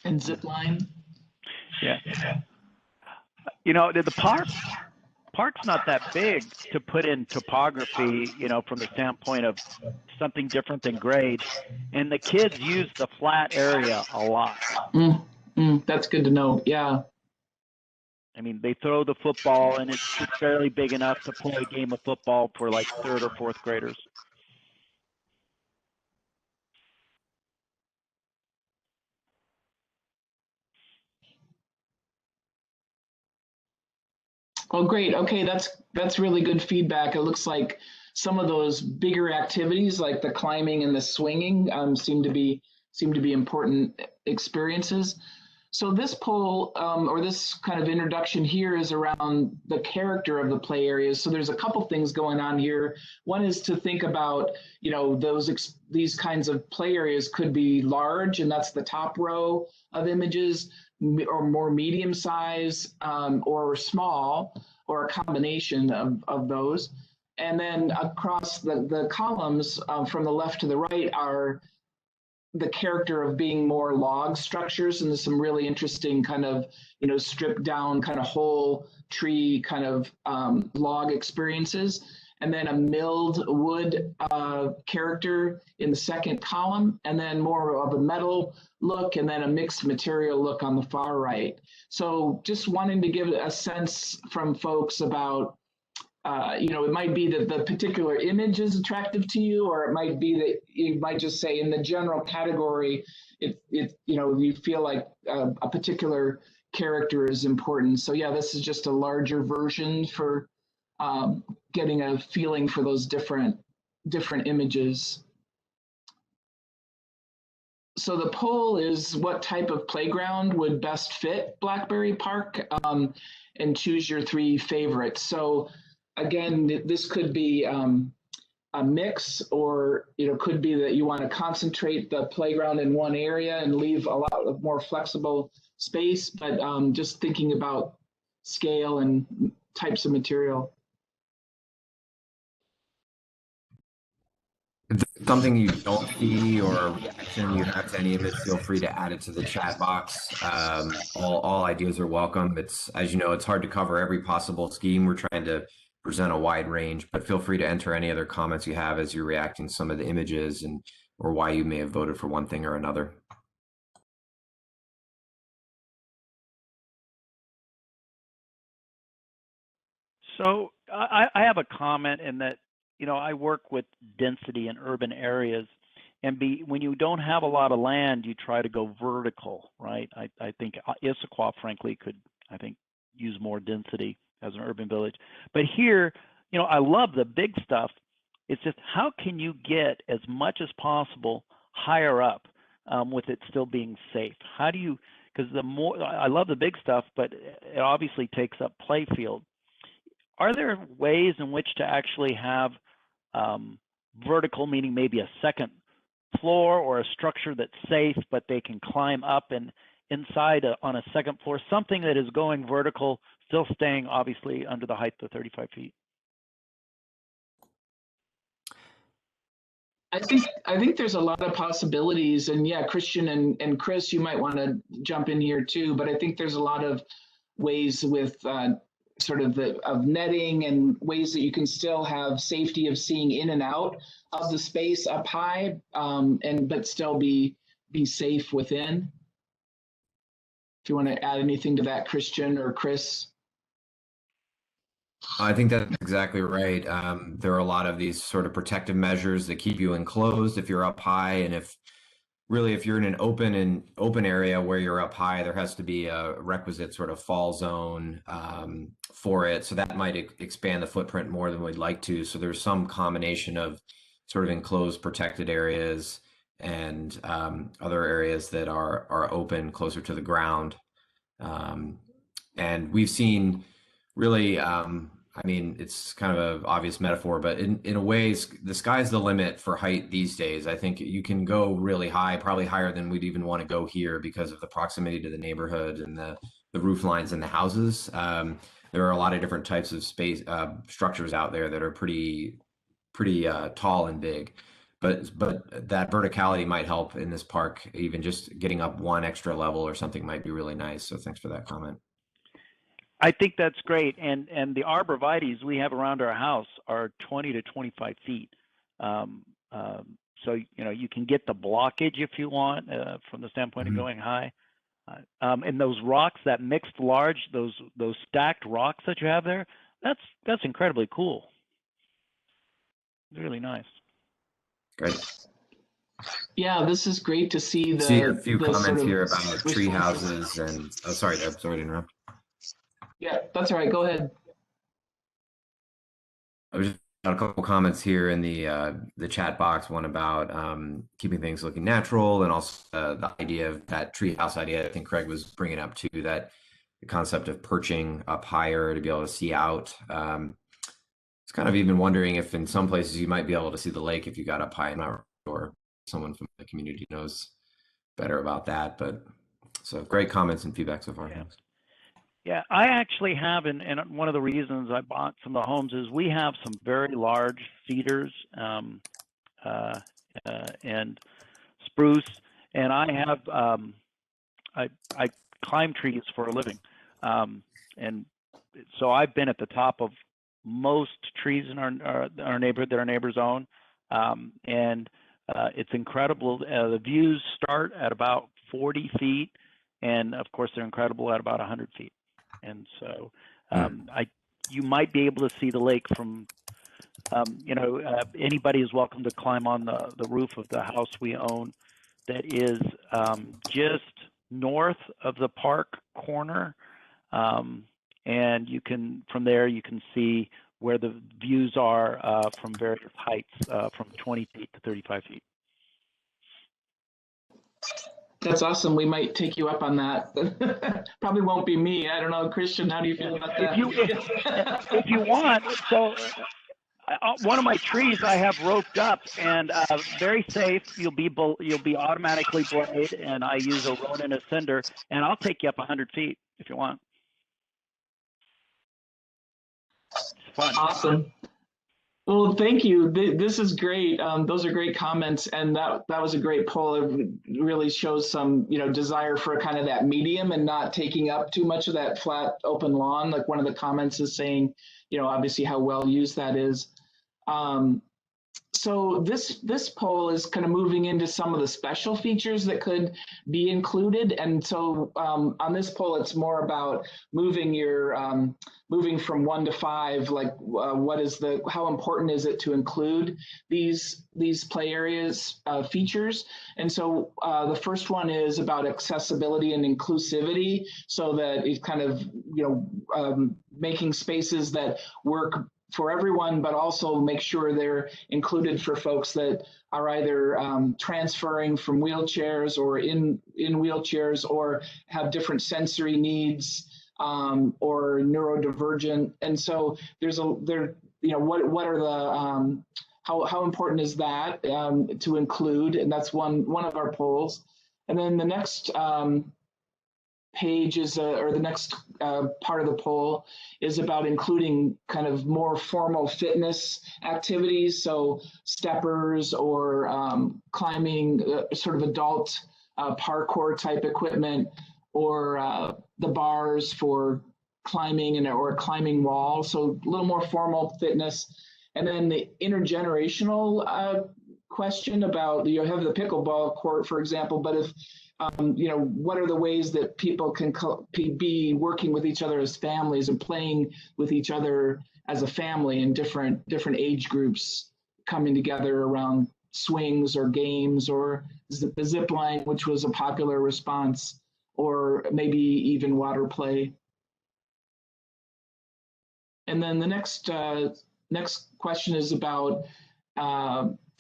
G: and zip line.
J: Yeah. The park's not that big to put in topography, from the standpoint of something different than grade. And the kids use the flat area a lot.
G: That's good to know. Yeah.
J: I mean, they throw the football, and it's fairly big enough to play a game of football for like 3rd or 4th graders.
G: Oh, great. Okay, that's really good feedback. It looks like some of those bigger activities, like the climbing and the swinging, seem to be important experiences. So this poll, or this kind of introduction here, is around the character of the play areas. So there's a couple things going on here. One is to think about, these kinds of play areas could be large, and that's the top row of images, or more medium size, or small, or a combination of those. And then across the columns, from the left to the right, are the character of being more log structures, and there's some really interesting kind of, stripped down kind of whole tree kind of log experiences. And then a milled wood character in the second column, and then more of a metal look, and then a mixed material look on the far right. So just wanting to give a sense from folks about, it might be that the particular image is attractive to you, or it might be that you might just say in the general category, you feel like a particular character is important. So yeah, this is just a larger version for getting a feeling for those different images. So the poll is, what type of playground would best fit Blackberry Park? And choose your 3 favorites. So again, this could be a mix, or could be that you want to concentrate the playground in one area and leave a lot of more flexible space, but just thinking about scale and types of material.
H: If there's something you don't see or a reaction you have to any of it, feel free to add it to the chat box. All ideas are welcome. It's, as you know, it's hard to cover every possible scheme. We're trying to present a wide range, but feel free to enter any other comments you have as you're reacting to some of the images or why you may have voted for one thing or another.
J: So I have a comment in that, I work with density in urban areas, and when you don't have a lot of land, you try to go vertical, right? I think Issaquah, frankly, could, I think, use more density as an urban village. But here, I love the big stuff. It's just, how can you get as much as possible higher up with it still being safe? How do you, because I love the big stuff, but it obviously takes up play field. Are there ways in which to actually have vertical, meaning maybe a second floor or a structure that's safe, but they can climb up and inside on a second floor, something that is going vertical, still staying obviously under the height of 35 feet?
G: I think there's a lot of possibilities, and yeah, Christian and Chris, you might want to jump in here too. But I think there's a lot of ways with sort of of netting and ways that you can still have safety of seeing in and out of the space up high, but still be safe within. If you want to add anything to that, Christian or Chris.
H: I think that's exactly right. There are a lot of these sort of protective measures that keep you enclosed if you're up high, and if you're in an open area where you're up high, there has to be a requisite sort of fall zone for it. So that might expand the footprint more than we'd like to. So there's some combination of sort of enclosed protected areas and other areas that are open closer to the ground. And we've seen really, I mean, it's kind of an obvious metaphor, but in a way, the sky's the limit for height these days. I think you can go really high, probably higher than we'd even want to go here because of the proximity to the neighborhood and the roof lines in the houses. There are a lot of different types of space structures out there that are pretty tall and big. But that verticality might help in this park. Even just getting up one extra level or something might be really nice. So thanks for that comment.
J: I think that's great, and the arborvitaes we have around our house are 20 to 25 feet. So you can get the blockage if you want from the standpoint of going high. And those rocks, that mixed large, those stacked rocks that you have there, that's incredibly cool. Really nice.
H: Great.
G: Yeah, this is great to see
H: a few comments
G: sort of
H: here about tree houses and sorry to interrupt.
G: Yeah, that's all right. Go ahead.
H: I was just got a couple comments here in the chat box. One about keeping things looking natural, and also the idea of that treehouse idea. I think Craig was bringing up too, that the concept of perching up higher to be able to see out. It's kind of even wondering if in some places you might be able to see the lake if you got up high. I'm not sure. Someone from the community knows better about that, but so great comments and feedback so far.
J: Yeah. Yeah, I actually have, and one of the reasons I bought some of the homes is we have some very large cedars and spruce, and I have I climb trees for a living, and so I've been at the top of most trees in our neighborhood that our neighbors own, and it's incredible. The views start at about 40 feet, and of course they're incredible at about 100 feet. And so you might be able to see the lake from, anybody is welcome to climb on the roof of the house we own that is just north of the park corner. And from there, you can see where the views are from various heights from 20 feet to 35 feet.
G: That's awesome. We might take you up on that. Probably won't be me. I don't know, Christian. How do you feel about that?
J: If you want, so one of my trees I have roped up and very safe. You'll be automatically blade, and I use a rope and a cinder, and I'll take you up 100 feet if you want. It's fun.
G: Awesome. Well, thank you. This is great. Those are great comments, and that was a great poll. It really shows some, desire for kind of that medium and not taking up too much of that flat open lawn. Like one of the comments is saying, obviously how well used that is. So this poll is kind of moving into some of the special features that could be included. And so on this poll, it's more about moving your moving from 1 to 5. Like, how important is it to include these play areas features? And so the first one is about accessibility and inclusivity, so that it's kind of making spaces that work for everyone, but also make sure they're included for folks that are either transferring from wheelchairs or in wheelchairs, or have different sensory needs, or neurodivergent. And so what are the how important is that to include? And that's one of our polls. And then the next page is, or the next part of the poll is about including kind of more formal fitness activities. So steppers or climbing, sort of adult parkour type equipment, or the bars for climbing or climbing walls. So a little more formal fitness. And then the intergenerational question about, you have the pickleball court, for example, but if what are the ways that people can be working with each other as families and playing with each other as a family in different age groups, coming together around swings or games, or the zip line, which was a popular response, or maybe even water play. And then the next question is about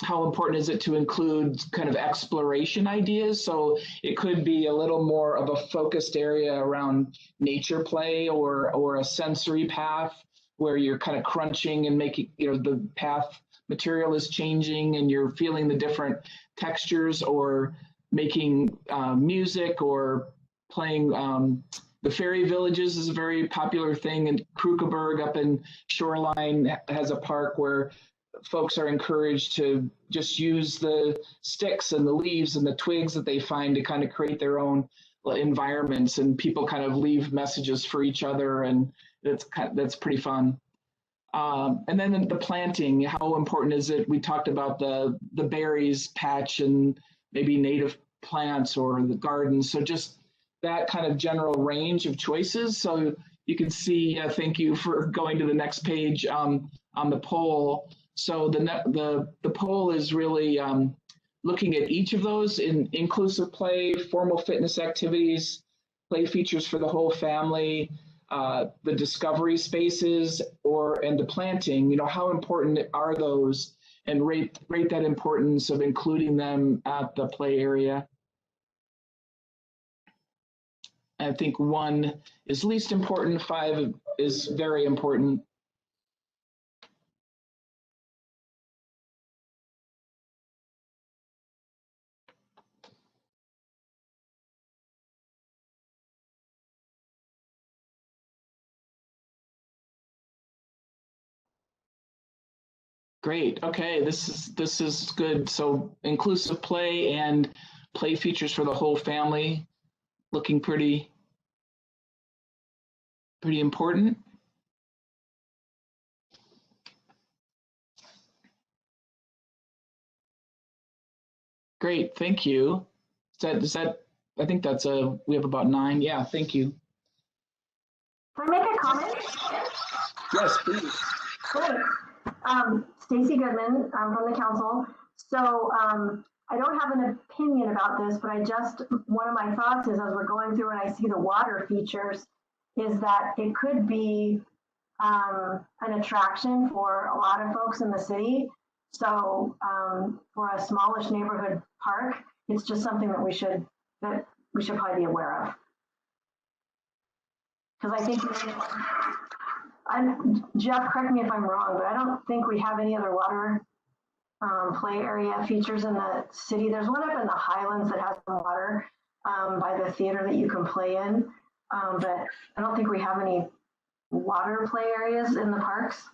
G: how important is it to include kind of exploration ideas? So it could be a little more of a focused area around nature play, or a sensory path where you're kind of crunching and making, the path material is changing and you're feeling the different textures, or making music, or playing the fairy villages is a very popular thing. And Krukeberg up in Shoreline has a park where folks are encouraged to just use the sticks and the leaves and the twigs that they find to kind of create their own environments, and people kind of leave messages for each other, and that's pretty fun. And then the planting, how important is it? We talked about the berries patch and maybe native plants or the garden. So just that kind of general range of choices. So you can see, thank you for going to the next page on the poll. So the poll is really looking at each of those in inclusive play, formal fitness activities, play features for the whole family, the discovery spaces, and the planting. How important are those, and rate that importance of including them at the play area. I think 1 is least important, 5 is very important. Great. Okay, this is good. So inclusive play and play features for the whole family, looking pretty important. Great, thank you. Is that I think that's we have about 9. Yeah, thank you.
D: Can I make a comment?
G: Yes, please.
D: Great. Stacy Goodman from the council. So I don't have an opinion about this, but one of my thoughts is, as we're going through and I see the water features, is that it could be an attraction for a lot of folks in the city. So for a smallish neighborhood park, it's just something that we should probably be aware of. Because I think, Jeff, correct me if I'm wrong, but I don't think we have any other water play area features in the city. There's one up in the Highlands that has some water by the theater that you can play in, but I don't think we have any water play areas in the parks.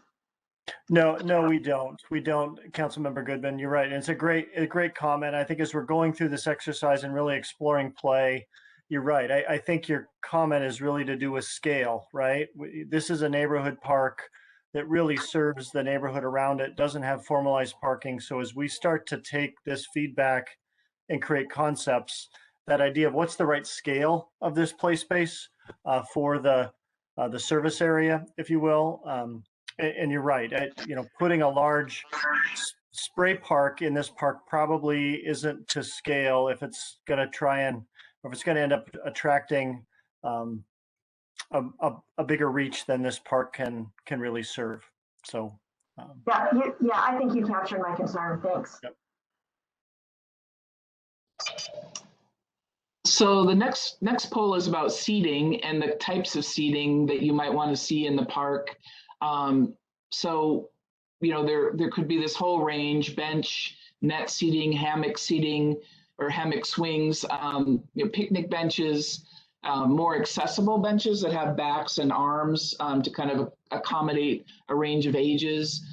F: No, we don't. We don't, Councilmember Goodman. You're right. And it's a great comment. I think as we're going through this exercise and really exploring play, you're right. I think your comment is really to do with scale, right? This is a neighborhood park. that really serves the neighborhood around it, doesn't have formalized parking. So as we start to take this feedback and create concepts, that idea of what's the right scale of this play space for the service area, if you will. And you're right, putting a large spray park in this park probably isn't to scale if it's going to or if it's going to end up attracting a bigger reach than this park can really serve. So
D: yeah, I think you captured my concern. Thanks.
F: Yep.
G: So the next poll is about seating and the types of seating that you might want to see in the park. So there could be this whole range: bench, net seating, hammock seating, or hammock swings, picnic benches, more accessible benches that have backs and arms to kind of accommodate a range of ages,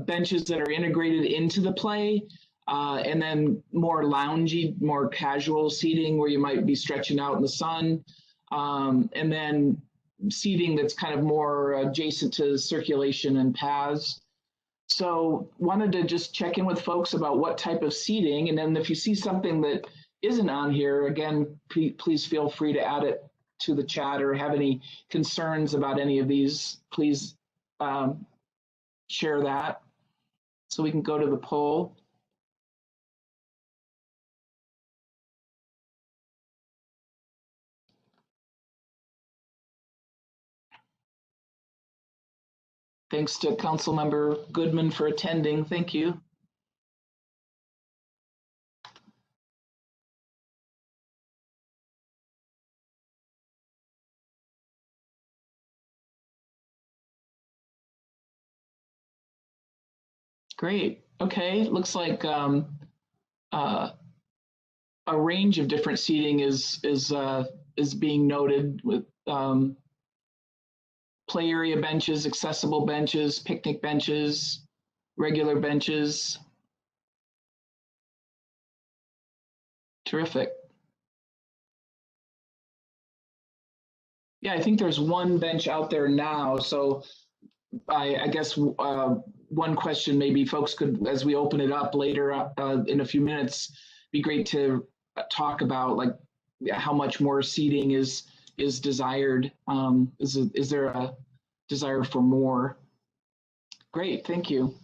G: benches that are integrated into the play, and then more loungy, more casual seating where you might be stretching out in the sun, and then seating that's kind of more adjacent to circulation and paths. So wanted to just check in with folks about what type of seating, and then if you see something that isn't on here, again, please feel free to add it to the chat, or have any concerns about any of these, please share that so we can go to the poll. Thanks to Councilmember Goodman for attending. Thank you. Great. Okay. Looks like a range of different seating is being noted with play area benches, accessible benches, picnic benches, regular benches. Terrific. Yeah, I think there's one bench out there now. So I guess one question maybe folks could, as we open it up later in a few minutes, be great to talk about, like, how much more seating is desired. Is there a desire for more? Great, thank you.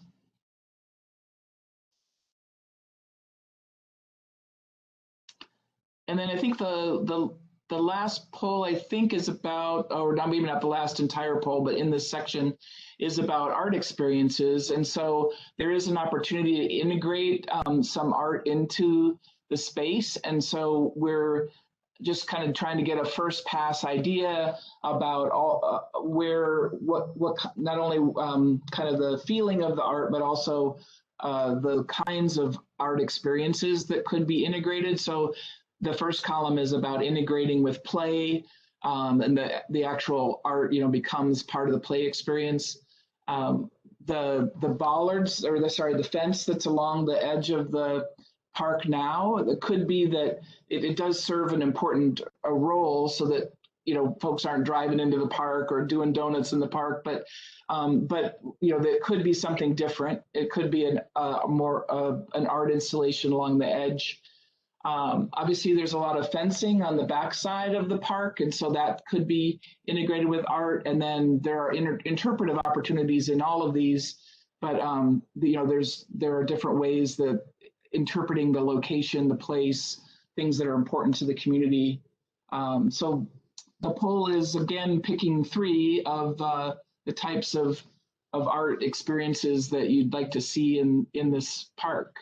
G: And then I think the last poll, I think, is about, or not, maybe not the last entire poll, but in this section is about art experiences. And so there is an opportunity to integrate some art into the space. And so we're just kind of trying to get a first pass idea about all what not only kind of the feeling of the art, but also the kinds of art experiences that could be integrated. So the first column is about integrating with play, and the actual art, becomes part of the play experience. The bollards, or the fence that's along the edge of the park now, it could be that it does serve an important role, so that folks aren't driving into the park or doing donuts in the park, but there could be something different. It could be an art installation along the edge. Obviously, there's a lot of fencing on the backside of the park, and so that could be integrated with art. And then there are interpretive opportunities in all of these, but there are different ways that interpreting the location, the place, things that are important to the community. So the poll is, again, picking 3 of the types of art experiences that you'd like to see in this park.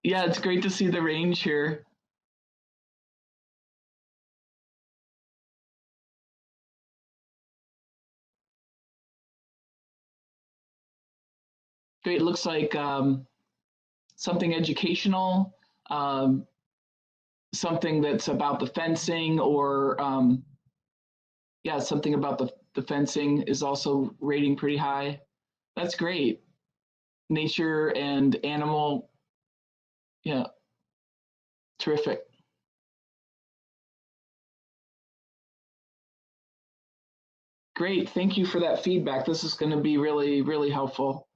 G: Yeah, it's great to see the range here. Great, it looks like something educational, something that's about the fencing, or yeah, something about the fencing is also rating pretty high. That's great. Nature and animal, yeah, terrific. Great, thank you for that feedback. This is going to be really, really helpful.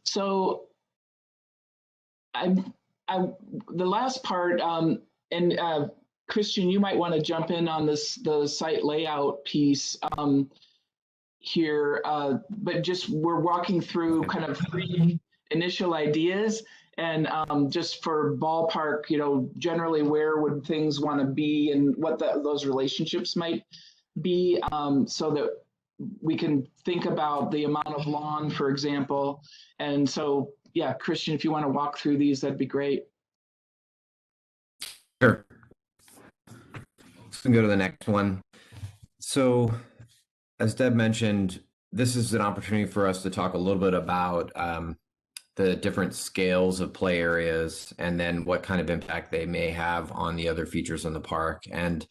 G: So the last part, and Christian, you might want to jump in on the site layout piece here, but just we're walking through kind of 3 initial ideas, and just for ballpark, generally where would things want to be and what those relationships might be, so that we can think about the amount of lawn, for example. And so, yeah, Christian, if you want to walk through these, that'd be great.
H: Sure. Let's go to the next one. So, as Deb mentioned, this is an opportunity for us to talk a little bit about the different scales of play areas and then what kind of impact they may have on the other features in the park. And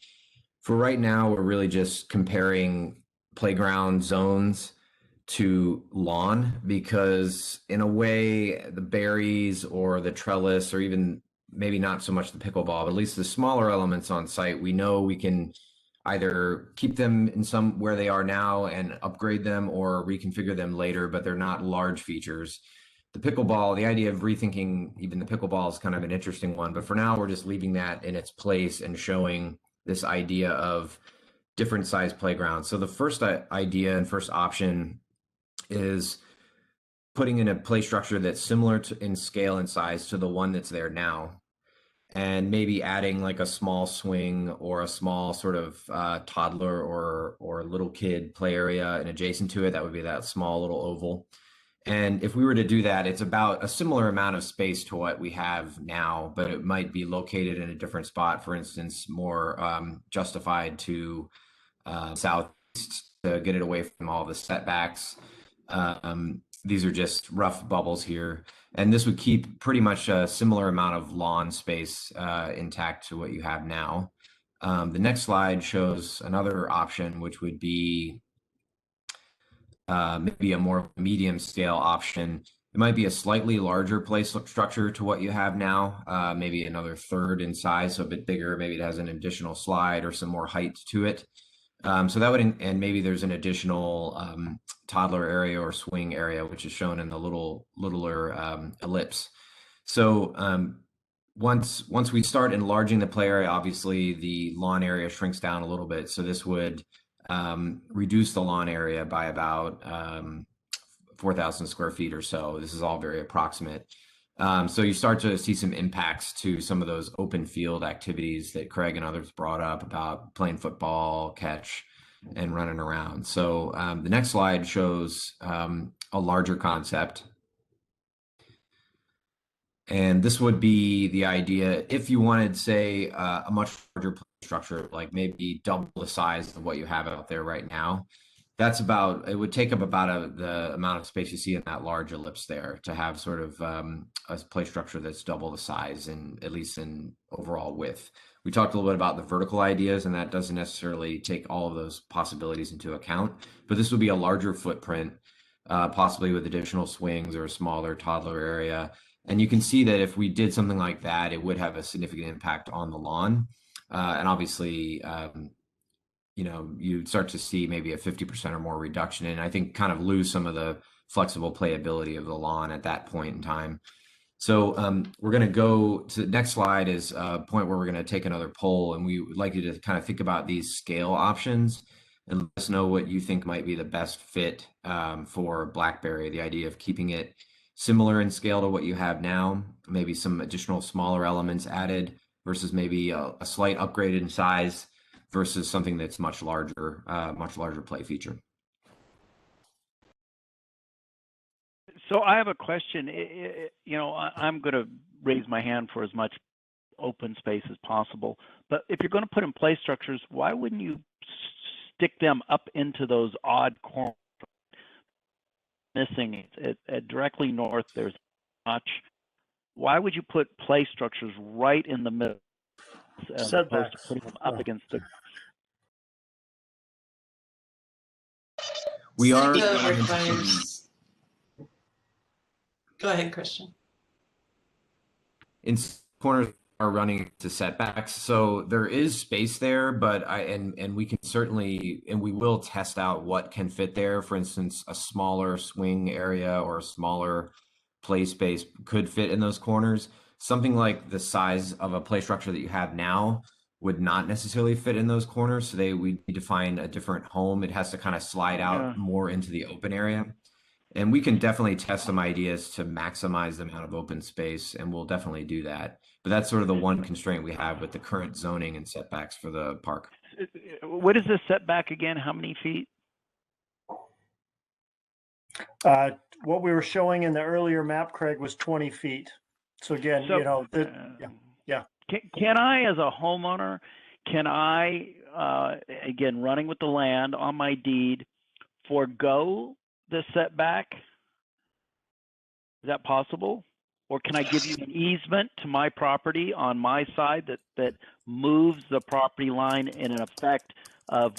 H: for right now, we're really just comparing playground zones to lawn, because in a way, the berries or the trellis, or even maybe not so much the pickleball, but at least the smaller elements on site, we know we can either keep them in some where they are now and upgrade them, or reconfigure them later, but they're not large features. The pickleball, the idea of rethinking even the pickleball is kind of an interesting one, but for now we're just leaving that in its place and showing this idea of different size playgrounds. So the first idea and first option is putting in a play structure that's similar in scale and size to the one that's there now, and maybe adding like a small swing or a small sort of toddler or little kid play area and adjacent to it. That would be that small little oval. And if we were to do that, it's about a similar amount of space to what we have now, but it might be located in a different spot. For instance, more justified to southeast to get it away from all the setbacks. These are just rough bubbles here. And this would keep pretty much a similar amount of lawn space intact to what you have now. The next slide shows another option, which would be maybe a more medium scale option. It might be a slightly larger play structure to what you have now, maybe another third in size, so a bit bigger. Maybe it has an additional slide or some more height to it. So that would, and maybe there's an additional toddler area or swing area, which is shown in the littler ellipse. So once we start enlarging the play area, obviously the lawn area shrinks down a little bit. So this would reduce the lawn area by about 4,000 square feet or so. This is all very approximate. So you start to see some impacts to some of those open field activities that Craig and others brought up about playing football, catch, and running around. So the next slide shows a larger concept. And this would be the idea if you wanted, say, a much larger structure, like maybe double the size of what you have out there right now. That's about, it would take up about the amount of space you see in that large ellipse there to have sort of a play structure that's double the size, and at least in overall width. We talked a little bit about the vertical ideas, and that doesn't necessarily take all of those possibilities into account, but this would be a larger footprint, possibly with additional swings or a smaller toddler area. And you can see that if we did something like that, it would have a significant impact on the lawn. And obviously, you'd start to see maybe a 50% or more reduction, and I think kind of lose some of the flexible playability of the lawn at that point in time. So we're going to go to the next slide is a point where we're going to take another poll, and we would like you to kind of think about these scale options and let us know what you think might be the best fit for Blackberry. The idea of keeping it similar in scale to what you have now, maybe some additional smaller elements added versus maybe a slight upgrade in size versus something that's much larger play feature.
J: So I have a question. I'm going to raise my hand for as much open space as possible. But if you're going to put in play structures, why wouldn't you stick them up into those odd corners? Missing it directly north. There's much. Why would you put play structures right in the middle as opposed to putting them up against the?
H: We are.
A: Go ahead, Christian.
H: In corners are running to setbacks, so there is space there, but we can certainly, and we will test out what can fit there. For instance, a smaller swing area or a smaller play space could fit in those corners. Something like the size of a play structure that you have now would not necessarily fit in those corners. So we need to find a different home. It has to kind of slide out more into the open area. And we can definitely test some ideas to maximize the amount of open space, and we'll definitely do that. But that's sort of the one constraint we have with the current zoning and setbacks for the park.
J: What is the setback again? How many feet?
F: What we were showing in the earlier map, Craig, was 20 feet. So again, yeah.
J: Can I, as a homeowner, again, running with the land on my deed, forego the setback? Is that possible? Or can I give you an easement to my property on my side that moves the property line in an effect of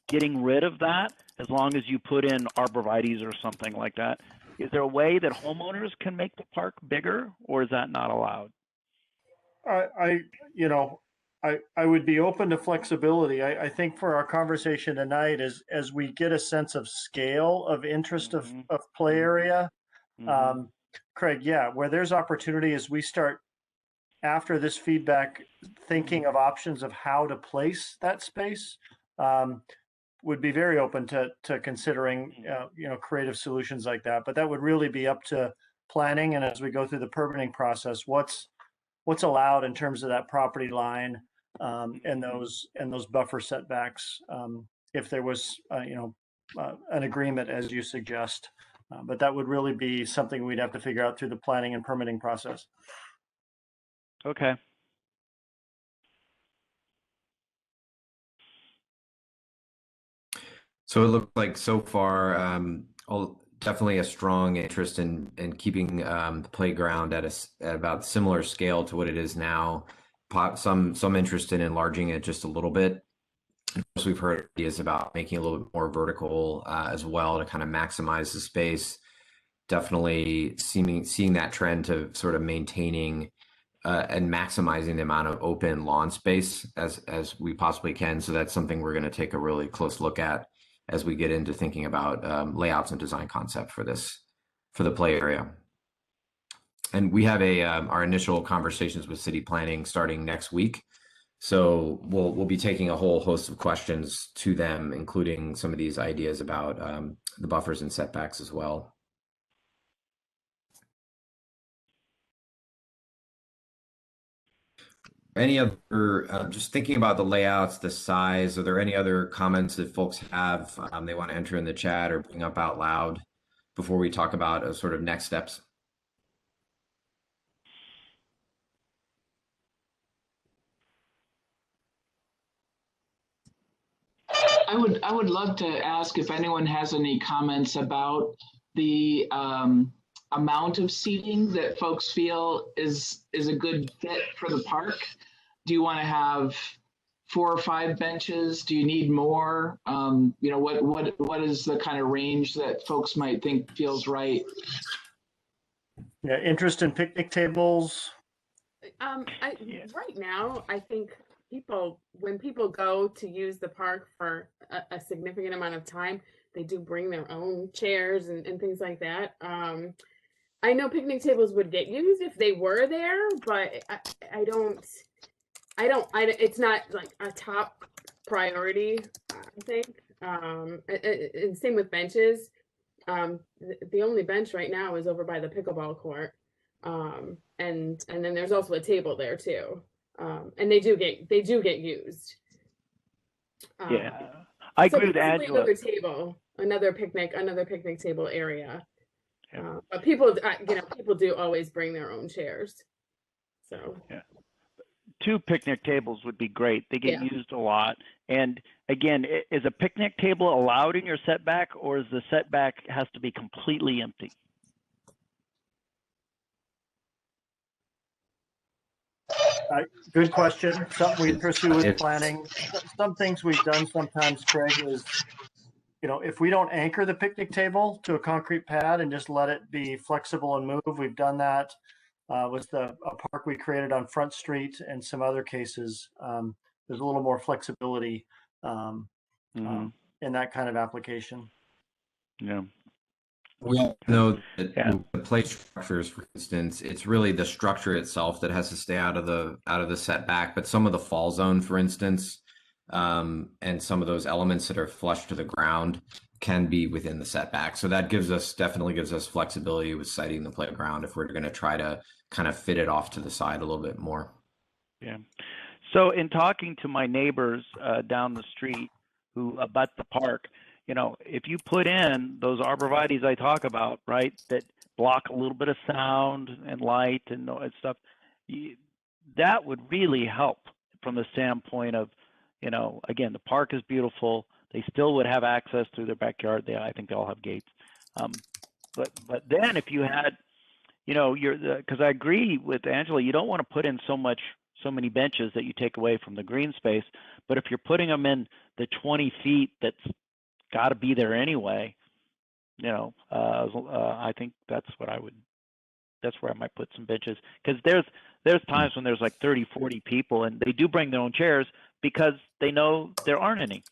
J: getting rid of that, as long as you put in arborvitaes or something like that? Is there a way that homeowners can make the park bigger, or is that not allowed?
F: I would be open to flexibility. I think for our conversation tonight, as we get a sense of scale of interest of play area, Craig, where there's opportunity as we start after this feedback, thinking of options of how to place that space, would be very open to considering, creative solutions like that. But that would really be up to planning. And as we go through the permitting process, what's allowed in terms of that property line, and those buffer setbacks, if there was, an agreement as you suggest. But that would really be something we'd have to figure out through the planning and permitting process.
J: Okay.
H: So it looks like so far, definitely a strong interest in keeping the playground at about similar scale to what it is now. Some interest in enlarging it just a little bit. And of course, we've heard ideas about making it a little bit more vertical as well to kind of maximize the space. Definitely seeing that trend to sort of maintaining and maximizing the amount of open lawn space as we possibly can. So that's something we're going to take a really close look at as we get into thinking about layouts and design concept for the play area. And we have our initial conversations with city planning starting next week. So we'll be taking a whole host of questions to them, including some of these ideas about the buffers and setbacks as well. Any other, just thinking about the layouts, the size, are there any other comments that folks have they want to enter in the chat or bring up out loud before we talk about sort of next steps?
G: I would love to ask if anyone has any comments about the amount of seating that folks feel is a good fit for the park. Do you want to have 4 or 5 benches? Do you need more? What is the kind of range that folks might think feels right?
F: Yeah, interest in picnic tables.
K: Right now, I think when people go to use the park for a significant amount of time, they do bring their own chairs and things like that. I know picnic tables would get used if they were there, but it's not like a top priority, I think. And same with benches. The only bench right now is over by the pickleball court. And then there's also a table there too. And they do get used.
J: Yeah, I agree with Angela.
K: Another picnic table area. But people, people do always bring their own chairs. So
J: yeah. 2 picnic tables would be great. They get used a lot. And again, is a picnic table allowed in your setback, or is the setback has to be completely empty?
F: Good question. Something we pursue with planning. Some things we've done sometimes, Craig, is, if we don't anchor the picnic table to a concrete pad and just let it be flexible and move, we've done that with a park we created on Front Street and some other cases. There's a little more flexibility in that kind of application.
J: Yeah.
H: We know that the play structures, for instance, it's really the structure itself that has to stay out of the setback. But some of the fall zone, for instance, and some of those elements that are flush to the ground can be within the setback. So that definitely gives us flexibility with siting the playground if we're going to try to kind of fit it off to the side a little bit more.
J: Yeah. So in talking to my neighbors down the street who abut the park, if you put in those arborvitaes I talk about, right, that block a little bit of sound and light and stuff, that would really help from the standpoint of, again, the park is beautiful. They still would have access through their backyard. I think they all have gates. But then if you had, because I agree with Angela, you don't want to put in so many benches that you take away from the green space. But if you're putting them in the 20 feet that's got to be there anyway, I think that's where I might put some benches, because there's times when there's like 30, 40 people and they do bring their own chairs because they know there aren't any.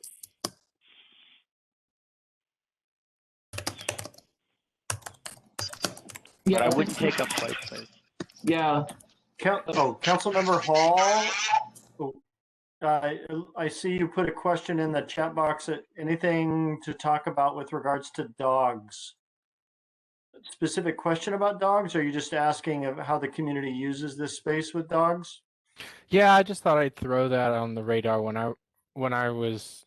G: Yeah,
J: but I wouldn't take up white space.
G: Yeah.
F: Councilmember Hall. I see you put a question in the chat box. Anything to talk about with regards to dogs? Specific question about dogs? Or are you just asking of how the community uses this space with dogs?
C: Yeah, I just thought I'd throw that on the radar when I was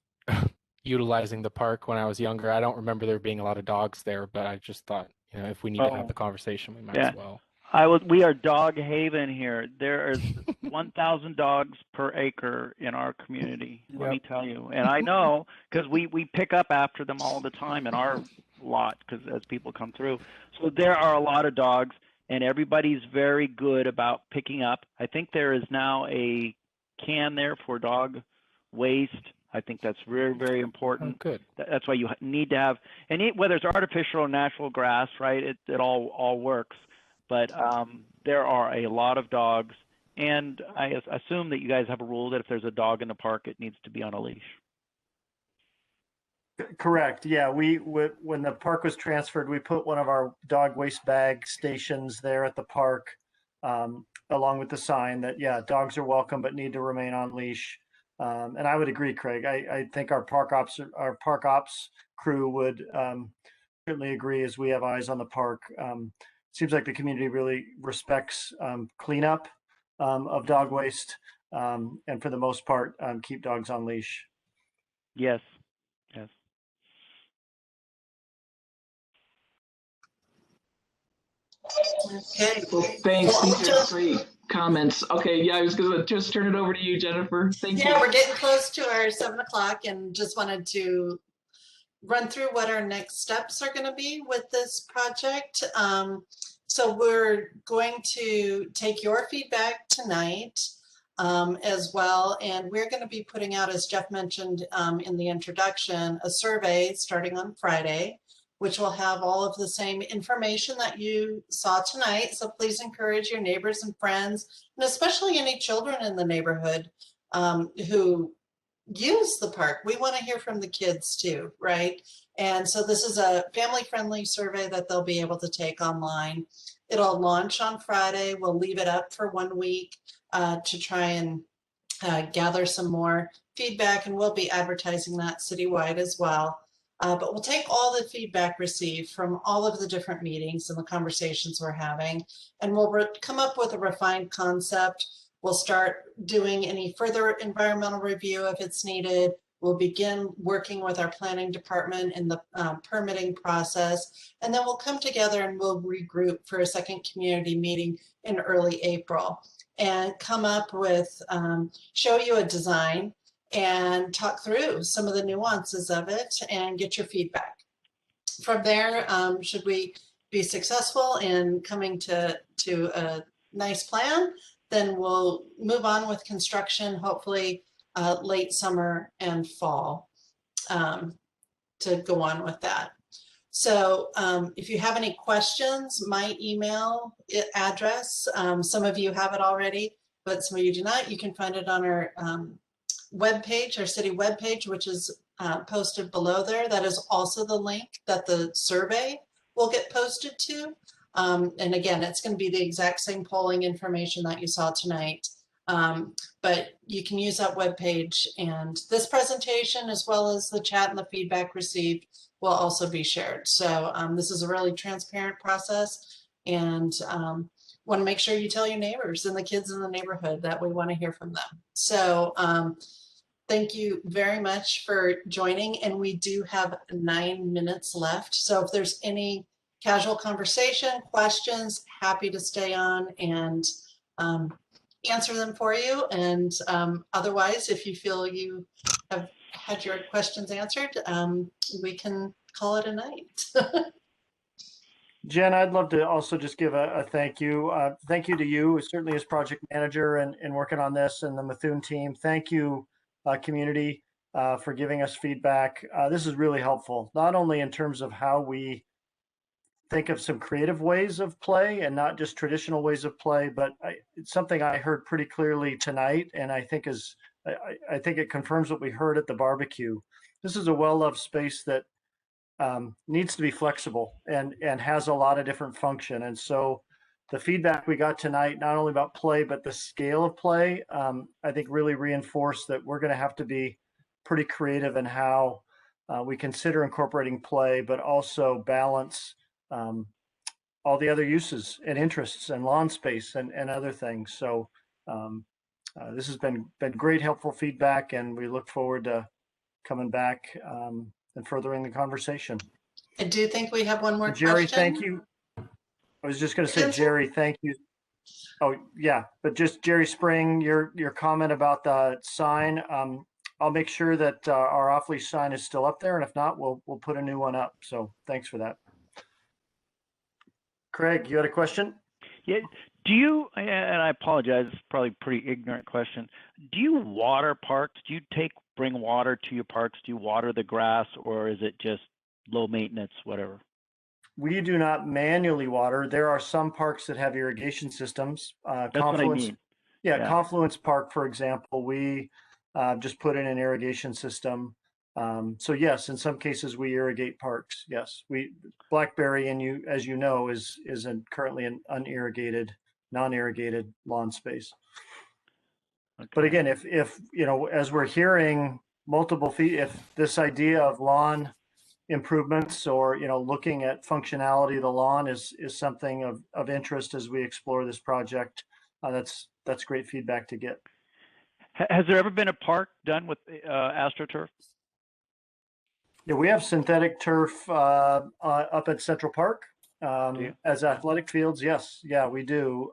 C: utilizing the park when I was younger. I don't remember there being a lot of dogs there, but I just thought, if we need to have the conversation, we might as well.
J: We are dog haven here. There is 1,000 dogs per acre in our community. Let me tell you, and I know because we pick up after them all the time in our lot, because as people come through. So there are a lot of dogs, and everybody's very good about picking up. I think there is now a can there for dog waste. I think that's very, very important.
C: Oh, good.
J: That's why you need to have, and whether it's artificial or natural grass, right? It all works. But there are a lot of dogs, and I assume that you guys have a rule that if there's a dog in the park, it needs to be on a leash.
F: Correct. Yeah, when the park was transferred, we put one of our dog waste bag stations there at the park, along with the sign that dogs are welcome but need to remain on leash. And I would agree, Craig. I think our park ops crew would certainly agree, as we have eyes on the park. Seems like the community really respects cleanup of dog waste, and for the most part, keep dogs on leash.
J: Yes.
A: Okay.
G: Well, thanks. These are great comments. Okay, I was going to just turn it over to you, Jennifer. Thank you.
A: Yeah, we're getting close to our 7 o'clock, and just wanted to run through what our next steps are going to be with this project. So we're going to take your feedback tonight as well, and we're going to be putting out, as Jeff mentioned in the introduction, a survey starting on Friday, which will have all of the same information that you saw tonight. So please encourage your neighbors and friends, and especially any children in the neighborhood who use the park. We want to hear from the kids too, right? And so this is a family-friendly survey that they'll be able to take online. It'll launch on Friday. We'll leave it up for 1 week to try and gather some more feedback, and we'll be advertising that citywide as well. But we'll take all the feedback received from all of the different meetings and the conversations we're having, and we'll come up with a refined concept. We'll start doing any further environmental review if it's needed. We'll begin working with our planning department in the permitting process, and then we'll come together and we'll regroup for a second community meeting in early April and come up with, show you a design and talk through some of the nuances of it and get your feedback. From there, should we be successful in coming to a nice plan, then we'll move on with construction, hopefully late summer and fall, to go on with that. So if you have any questions, my email address, some of you have it already, but some of you do not. You can find it on our webpage, our city webpage, which is posted below there. That is also the link that the survey will get posted to. And again, it's going to be the exact same polling information that you saw tonight. But you can use that webpage, and this presentation, as well as the chat and the feedback received, will also be shared. So this is a really transparent process, and want to make sure you tell your neighbors and the kids in the neighborhood that we want to hear from them. So thank you very much for joining, and we do have 9 minutes left. So if there's any casual conversation, questions, happy to stay on and answer them for you. And otherwise, if you feel you have had your questions answered, we can call it a night.
F: Jen, I'd love to also just give a thank you. Thank you to you, certainly as project manager and working on this, and the Methuen team. Thank you, community, for giving us feedback. This is really helpful, not only in terms of how we think of some creative ways of play and not just traditional ways of play, but it's something I heard pretty clearly tonight, and I think I think it confirms what we heard at the barbecue. This is a well-loved space that needs to be flexible and has a lot of different function. And so the feedback we got tonight, not only about play, but the scale of play, I think really reinforced that we're going to have to be pretty creative in how we consider incorporating play, but also balance all the other uses and interests and lawn space and other things. So this has been great, helpful feedback, and we look forward to coming back and furthering the conversation.
A: I do think we have one more
F: Jerry,
A: question.
F: thank you. I was just going to say, Jerry, thank you. Oh yeah, but just Jerry Spring, your comment about the sign. I'll make sure that our off-leash sign is still up there, and if not, we'll put a new one up. So thanks for that. Craig, you had a question?
J: Yeah. Do you, and I apologize, it's probably a pretty ignorant question. Do you water parks? Do you bring water to your parks? Do you water the grass, or is it just low maintenance, whatever?
F: We do not manually water. There are some parks that have irrigation systems.
J: That's what I mean.
F: Yeah, Confluence Park, for example, we just put in an irrigation system. So yes, in some cases we irrigate parks. Yes, Blackberry, and as you know, is currently an unirrigated, non-irrigated lawn space. Okay. But again, if you know, as we're hearing multiple if this idea of lawn improvements or looking at functionality of the lawn is something of interest as we explore this project, that's great feedback to get.
J: Has there ever been a park done with AstroTurf?
F: Yeah, we have synthetic turf up at Central Park as athletic fields. Yes, yeah, we do.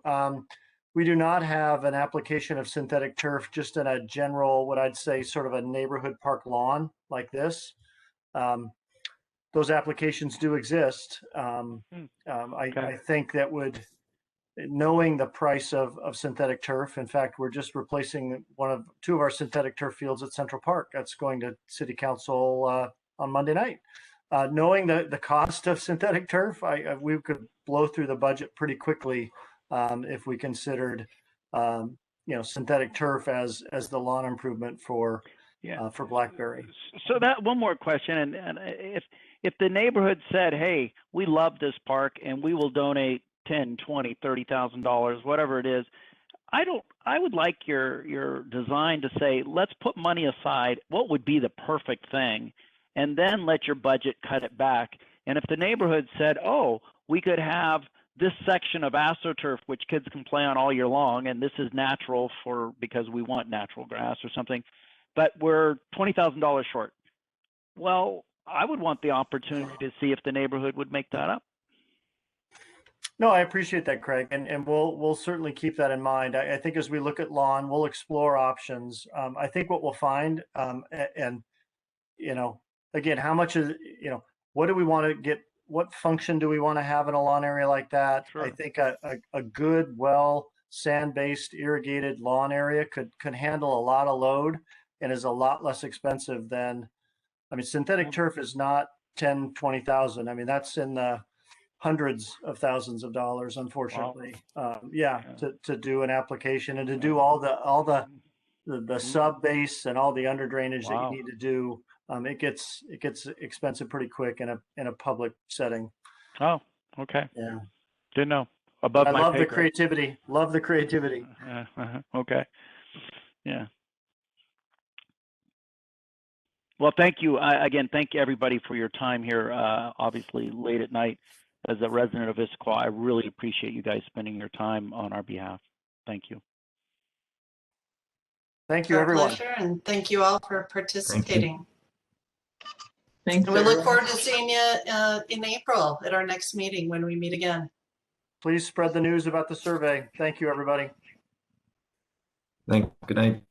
F: We do not have an application of synthetic turf just in a general, what I'd say, sort of a neighborhood park lawn like this. Those applications do exist. I think that knowing the price of synthetic turf, in fact, we're just replacing two of our synthetic turf fields at Central Park. That's going to City Council on Monday night. Knowing the cost of synthetic turf, we could blow through the budget pretty quickly if we considered synthetic turf as the lawn improvement for Blackberry.
J: So that one more question, and if the neighborhood said, hey, we love this park and we will donate $10,000, $20,000, $30,000, whatever it is, I would like your design to say, let's put money aside. What would be the perfect thing? And then let your budget cut it back. And if the neighborhood said, oh, we could have this section of AstroTurf, which kids can play on all year long, and this is natural because we want natural grass or something, but we're $20,000 short. Well, I would want the opportunity to see if the neighborhood would make that up.
F: No, I appreciate that, Craig, and we'll certainly keep that in mind. I think as we look at lawn, we'll explore options. I think what we'll find, and you know, again, how much is, you know, what do we want to get? What function do we want to have in a lawn area like that?
J: Sure.
F: I think a good, well, sand-based irrigated lawn area could handle a lot of load and is a lot less expensive than, I mean, synthetic turf is not 10, 20,000. I mean, that's in the hundreds of thousands of dollars, unfortunately.
J: Wow.
F: To do an application and to do all the sub base and all the under drainage that you need to do. It gets expensive pretty quick in a public setting.
J: Oh, okay.
F: Yeah.
J: Didn't know. Above
F: I
J: my
F: love
J: pay
F: the
J: grade.
F: creativity. Love the creativity.
J: Okay. Yeah. Well, thank you. Again, thank you everybody for your time here. Obviously late at night. As a resident of Issaquah, I really appreciate you guys spending your time on our behalf. Thank you.
F: Thank you,
A: Our
F: everyone.
A: pleasure, and thank you all for participating.
G: Thanks.
A: And we look forward to seeing you in April at our next meeting when we meet again.
F: Please spread the news about the survey. Thank you, everybody.
H: Good night.